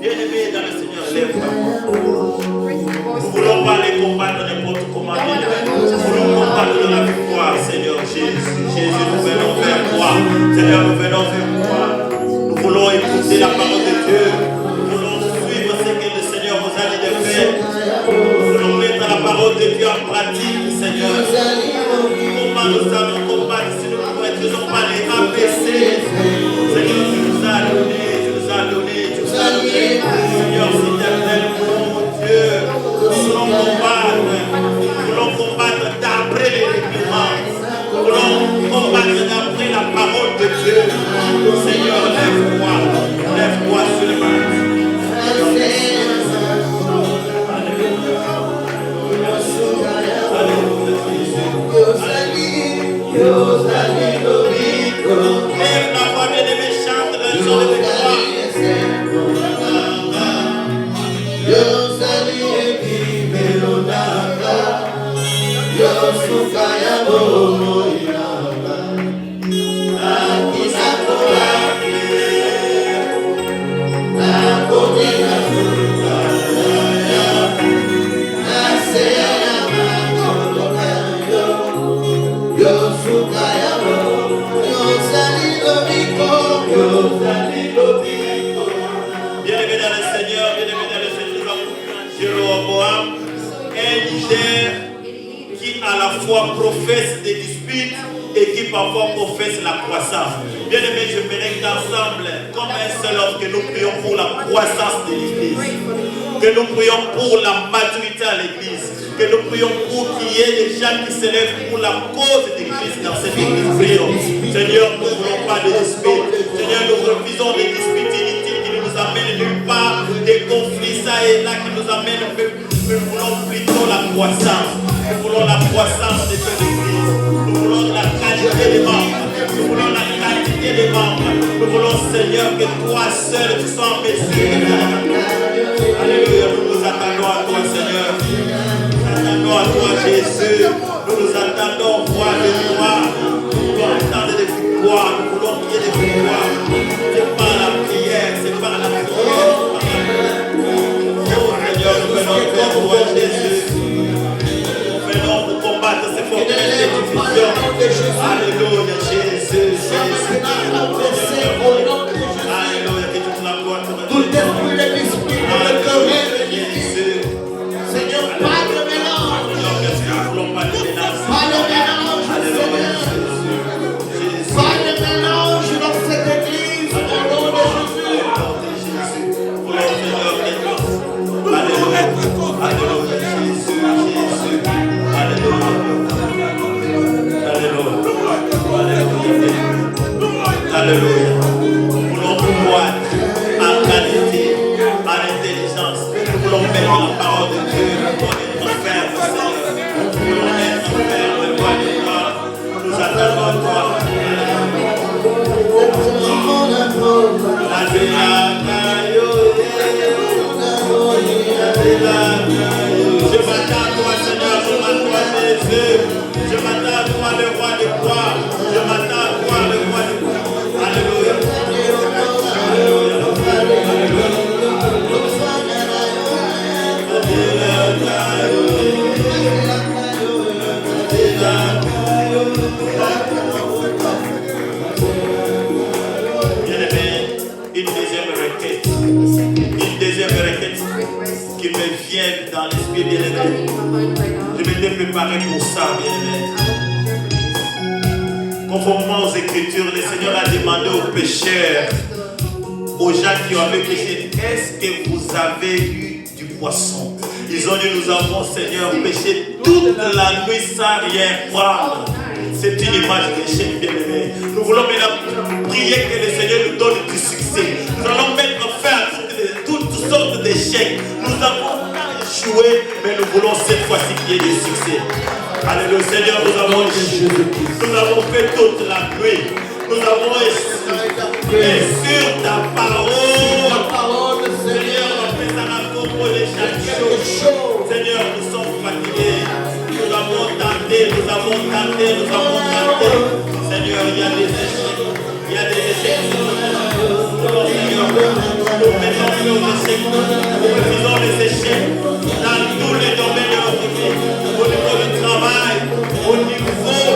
Bien-aimés dans le Seigneur, lève la voix. Nous ne voulons pas les combattre n'importe comment, bien-aimés. Nous voulons combattre de la victoire, Seigneur Jésus. Jésus, nous venons vers toi. Seigneur, nous venons vers toi. Nous voulons écouter la parole de Dieu. Nous voulons suivre ce que le Seigneur vous a dit de faire. Nous voulons mettre la parole de Dieu en pratique, Seigneur. Comment nous allons combattre si nous ne faisons pas les ABC? Seigneur, tu nous as donné, tu nous as donné, tu nous as donné. Seigneur, c'est éternel, mon Dieu. Nous voulons combattre d'après les règlements. Nous voulons combattre d'après la parole de Dieu. Seigneur, lève-toi sur les mains. Lève la voix, bien-aimé, chante le chant de victoire. Bien-aimé dans le Seigneur, Jéroboam, un leader qui à la fois professe des disputes et qui parfois professe la croissance. Bien-aimé, je voudrais qu'ensemble, comme un seul homme, que nous prions pour la croissance de l'Église, que nous prions pour la maturité à l'Église, que nous prions pour qu'il y ait des gens qui se lèvent pour la cause de l'Église dans cette Église. Prions. Seigneur, nous ne voulons pas de disputes. Seigneur, nous refusons des disputes inutiles qui ne nous amènent nulle part, des conflits ça et là qui nous amènent. Nous voulons plutôt la croissance. Nous voulons la croissance de cette Église. Nous voulons la qualité des membres. Nous voulons la qualité des membres. Nous voulons, Seigneur, que toi seul tu sois en mesure de faire. Alléluia, nous nous attendons à toi, Seigneur. Nous attendons à toi, Jésus. Nous nous attendons à voir de toi. Nous voulons attendre des victoires. Nous voulons qu'il y ait des victoires. C'est par la prière, c'est par la prière. Oh Seigneur, nous venons vers toi, Jésus. Nous venons pour combattre ces forteresses de division. Alléluia, Jésus. Alléluia, que toute la gloire te Tout esprit de l'esprit dans le cœur. Seigneur, pas de mélange. Pas de mélange, Seigneur. Pas de mélange dans cette église au nom de Jésus. Alléluia, Alléluia, Jésus, Jésus. Alléluia. Alléluia. Alléluia. Nous voulons pouvoir en qualité, en intelligence. Nous voulons mettre la parole de Dieu pour être ferme, Seigneur. Nous voulons être ferme, roi de gloire. Nous attendons à toi. Je m'attends à toi, Seigneur, je m'attends à Jésus. Je m'attends à toi, le roi de gloire. Je m'attends à toi, le roi de gloire. Alléluia. Bien-aimé, une deuxième requête qui me vient dans l'esprit, bien-aimé. Je m'étais préparé pour ça, bien-aimé. Conformément aux Écritures, le Seigneur a demandé aux pécheurs, aux gens qui avaient péché, est-ce que vous avez eu du poisson? Ils ont dit, nous avons, Seigneur, péché toute la nuit sans rien prendre. C'est une image d'échec, bien-aimé. Nous voulons maintenant prier que le Seigneur nous donne du succès. Nous allons mettre fin à toutes sortes d'échecs. Nous avons échoué, mais nous voulons cette fois-ci qu'il y ait du succès. Alléluia, Seigneur, nous avons échoué. Nous avons fait toute la nuit. Nous avons échoué. Et sur ta parole, Seigneur, on fait un accord pour les chacun. Seigneur, nous sommes fatigués. Nous avons tenté. Seigneur, il y a des échecs. Il y a des échecs. Seigneur, nous mettons sur les échecs. Nous refusons les échecs dans tous les domaines de notre vie. Au niveau du travail, au niveau du succès.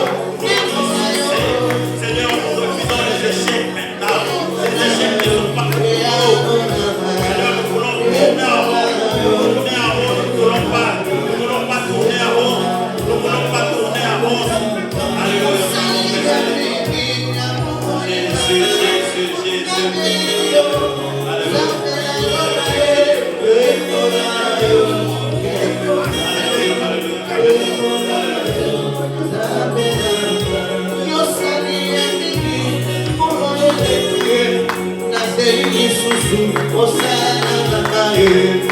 Seigneur, nous refusons les échecs maintenant. Les échecs ne sont pas pour nous. Seigneur, nous voulons tourner en rond. Nous ne voulons pas tourner en rond. Nous ne voulons pas tourner en rond. Alléluia. Jésus.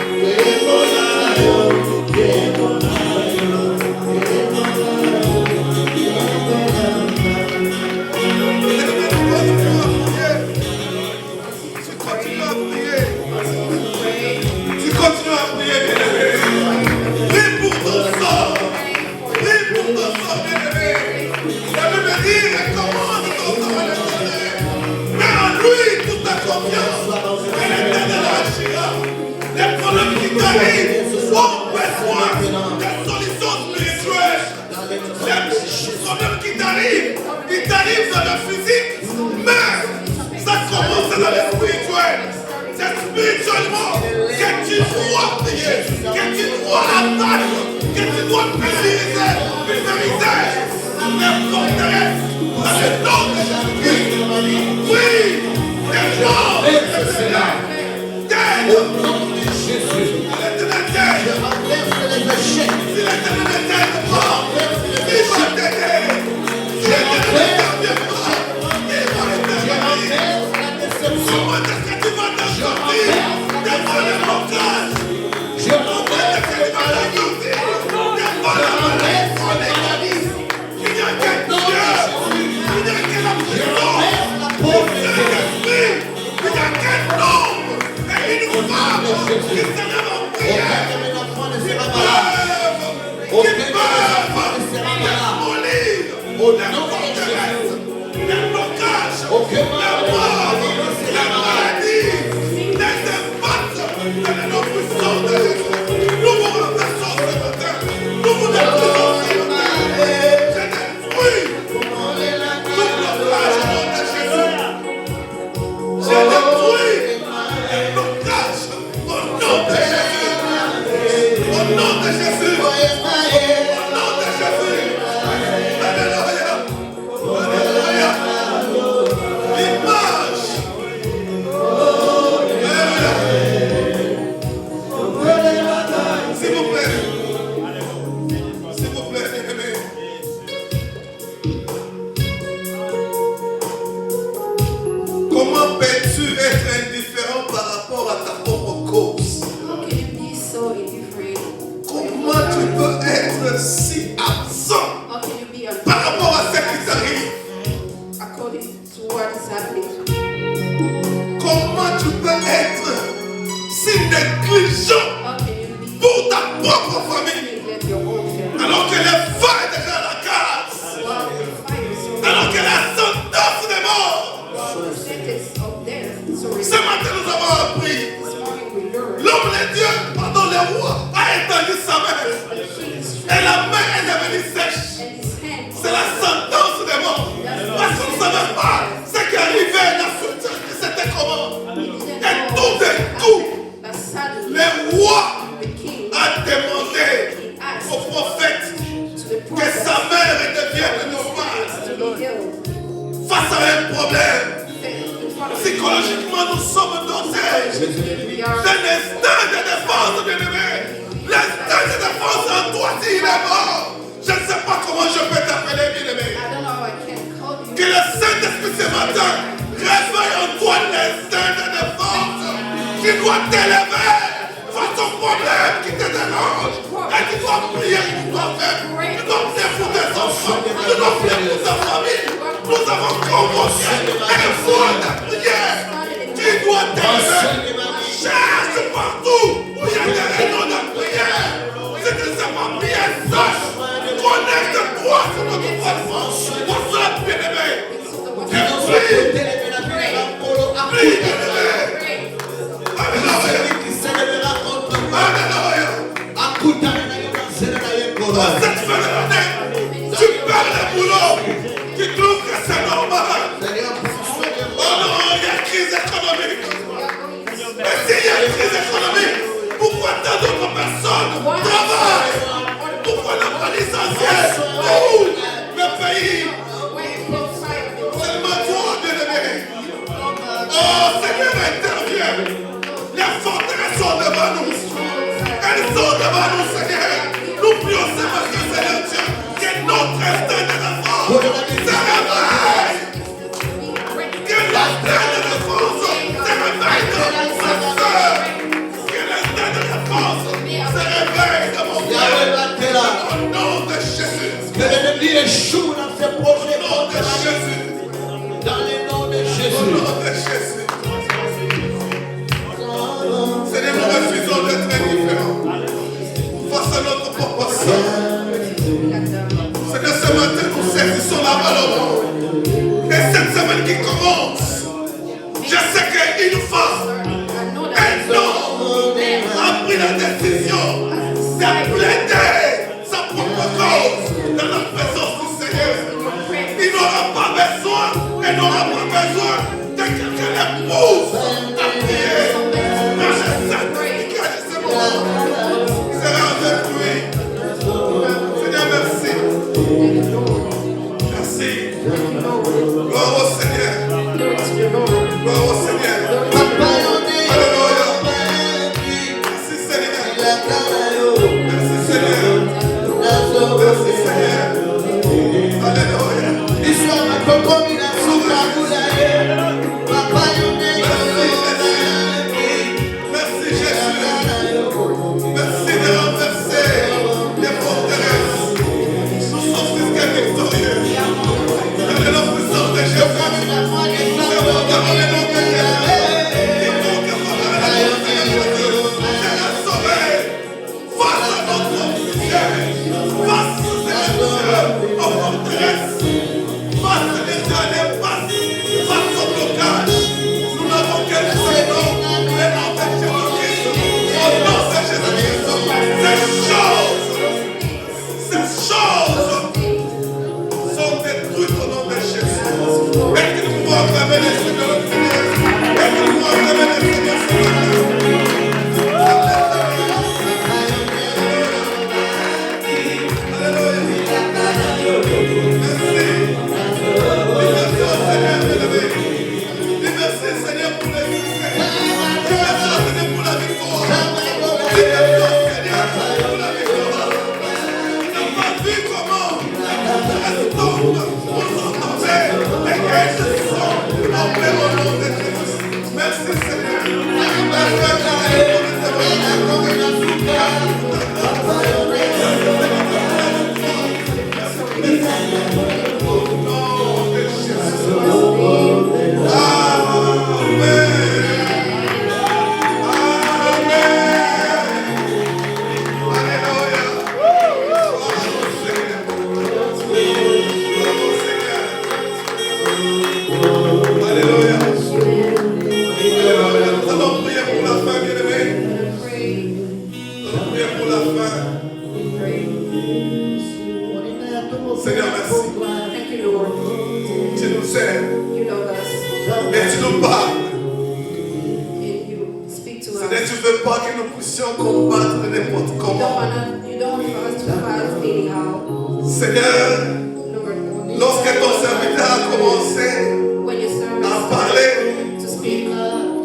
Il t'arrive dans le physique, mais ça commence dans le spirituel. C'est spirituellement que tu dois prier, que tu dois attaquer, que tu dois pulvériser les forteresses dans le nom de Jésus-Christ. Oui, les gens, au nom de Jésus, si l'éternel t'aide pas, il va t'aider. Comment est-ce que tu vas t'en sortir devant le blocage? Comment est-ce que tu vas t'en sortir devant la maladie en Église? Il n'y a qu'un Dieu, il n'y a que la puissance, il n'y a qu'esprit, il n'y a qu'un homme et une femme qui se lèvent en prière, qui peuvent démolir les forteresses, les blocages, les morts, les maladies, les impacts dans le nom puissant de Jésus. Nous vous remercions ce matin. Nous vous remercions ce matin. Je détruis tout blocage au nom de Jésus. Je détruis les blocages au nom de Jésus. Au nom de Jésus. Au nom de Jésus. Alléluia. Alléluia. L'image. Alléluia. S'il vous plaît. S'il vous plaît, bien-aimés. Comment peux-tu être indifférent par rapport à ta propre cause? How can you be so indifferent? Comment tu peux être si absent How can you be par rapport à ce qui t'arrive? according to what is happening to you? Comment tu peux être si négligent How can you be pour ta propre famille neglect your own family? alors que le feu est déjà à la case, While the fire is so alors que la sentence de mort. while the sentence of death is so Ce matin, nous avons appris. this morning we learn L'homme de Dieu, pardon, le roi, a étendu sa main. the king's Et la main est devenue sèche. and his hand. C'est la sentence de mort. Parce qu'on ne savait pas ce qui arrivait, la suite, c'était comment. Et tout d'un coup, But suddenly le roi the king a demandé au prophète to the que prophet sa mère devienne normale. to be healed. Face à un problème, In front of psychologiquement, nous sommes dotés we are d'un instinct de défense, bien-aimé. L'instinct de défense en toi, s'il est mort. Je ne sais pas comment je peux t'appeler, bien-aimé. I don't know how I can call you. Que le Saint-Esprit ce matin réveille en toi l'instinct de défense qui doit t'élever face au problème qui te dérange. Et tu dois prier, tu dois faire, tu dois prier pour tes enfants, tu dois prier pour ta famille. Nous avons convoqué un mois de prière qui doit t'élever. Cherche partout où il y a des réunions de prière. Si tu ne sais pas prier seul, connecte-toi sur notre plateforme. Pour cela, bien-aimé. Et prie, bien-aimé. Alléluia. Alléluia. Dans cette fin de l'année, tu perds le boulot. Tu trouves que c'est normal. Oh non, il y a crise économique. Mais s'il y a une crise économique, pourquoi tant d'autres personnes travaillent? Pourquoi ne pas licencier tout le pays? Seulement toi, bien-aimé. Oh, Seigneur, intervient. Les forteresses sont devant nous. Elles sont devant nous, Seigneur. Nous prions, Seigneur Dieu, que notre instinct de défense se réveille. Que l'instinct de défense se réveille dans ma soeur. Que l'instinct de défense se réveille dans mon frère. Au nom de Jésus. Que l'ennemi échoue dans ses projets. Au nom de Jésus. Dans le nom de Au Jésus. nom de Jésus. Seigneur, nous refusons d'être indifférents face à notre proportion. Seigneur, ce matin, nous saisissons la balle au monde. Et cette semaine qui commence, je sais qu'une femme, un homme, a pris la décision de plaider sa propre cause dans la présence du Seigneur. Il n'aura pas besoin, elle n'aura pas besoin de quelqu'un l'épouse à prier. Mais je sais que ce moment sera avec lui. Seigneur, merci. Merci. Gloire au Seigneur. Gloire au Seigneur. Alléluia. Merci Seigneur. Merci Seigneur. Merci Seigneur. Alléluia. Merci Jésus. Merci de renverser les forteresses. Nous sommes plus que victorieux. Dans le nom puissant de Jésus. C'est bon devant le nom de Jésus. C'est bon devant le nom de Jésus. Seigneur, sauvez. Face à notre Dieu. Face, Seigneur, aux forteresses. Face, Seigneur, à l'impasse. Face au blocage. Nous n'avons qu'un seul nom. Le nom de Jésus-Christ. Au nom de Jésus-Christ. Ces choses sont détruites au nom de Jésus. Et que nous pouvons acclamer les Seigneur de Seigneur. Et que nous pouvons acclamer les Seigneur de Seigneur. Merci Seigneur pour les succès. Merci Seigneur pour la victoire. Merci Seigneur pour la victoire. Tu n'as pas vu comment elles tombent pour s'entendre et qu'elles se sont en plein Alléluia. Amen. Alléluia. Nous allons prier pour la fin, bien-aimés. We're gonna pray. Nous allons prier pour la fin. Pray. Seigneur, merci. Thank you, Lord. Tu nous aimes You love us. et tu nous parles. And you speak to Seigneur, us. tu ne veux pas que nous puissions combattre de n'importe comment. You don't want us to fight anyhow. Seigneur, Lord, lorsque ton serviteur a commencé when you serve à parler, to speak,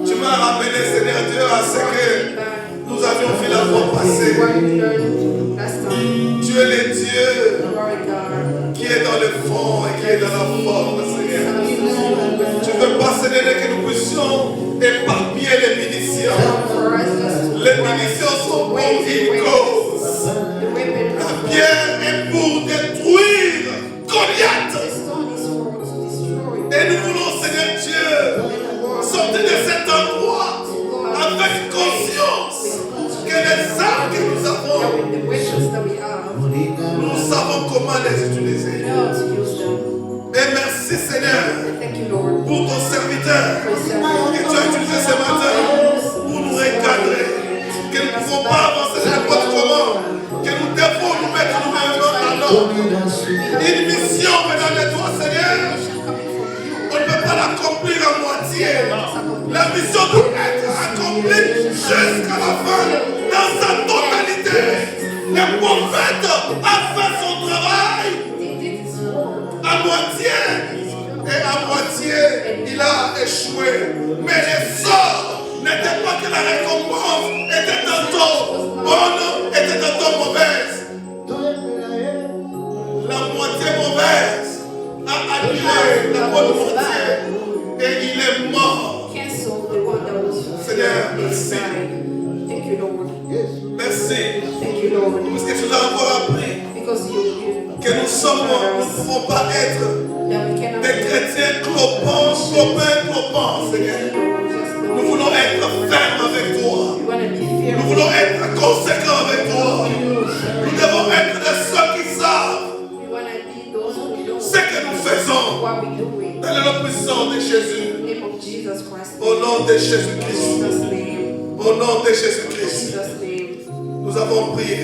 tu m'as ramené, Seigneur Dieu, à ce que back nous avions vu la fois passée. what we learned last time. Tu es le Dieu Glory God. qui est dans le fond et qui est dans la forme, Seigneur. Tu ne veux pas, Seigneur, que nous puissions éparpiller les munitions. For us just to Les munitions sont pour une cause. the weapon La of pierre est pour détruire Goliath. the stone is for to destroy. Et nous voulons, Seigneur Dieu, sortir de cet endroit avec conscience que les armes que nous avons, With the weapons that we have, nous savons comment les utiliser. how to use them. Et merci, Seigneur, Thank you, Lord, pour ton serviteur for serving. que tu as utilisé ce matin pour nous recadrer, que nous ne pouvons pas avancer n'importe comment, que nous devons nous mettre nous-mêmes à l'ordre. Une mission venant de toi, Seigneur, on ne peut pas l'accomplir à moitié. La mission doit être accomplie jusqu'à la fin, dans sa totalité. Le prophète a fait son travail à moitié, et à moitié, il a échoué. Mais les sorts n'étaient pas que la récompense était tantôt bonne, était tantôt mauvaise. La moitié mauvaise a annulé la bonne moitié et il est mort. Cancel the one that was Seigneur, fulfilled merci. inside. Thank you, Lord. Merci. Thank you, Lord. Parce que tu nous as encore appris Because you que nous ne pouvons pas être that we cannot des chrétiens clopants, Seigneur. Nous voulons être fermes avec toi. we want to be Nous fearful. voulons être conséquents avec toi. Nous devons être de ceux qui savent We want to be those who know ce que nous faisons. what we're doing. Dans le nom puissant de Jésus. In the name of Jesus Christ. Au nom de In Jésus-Christ. Jesus' name. Au nom de In Jésus-Christ. Jesus' name. Nous avons prié.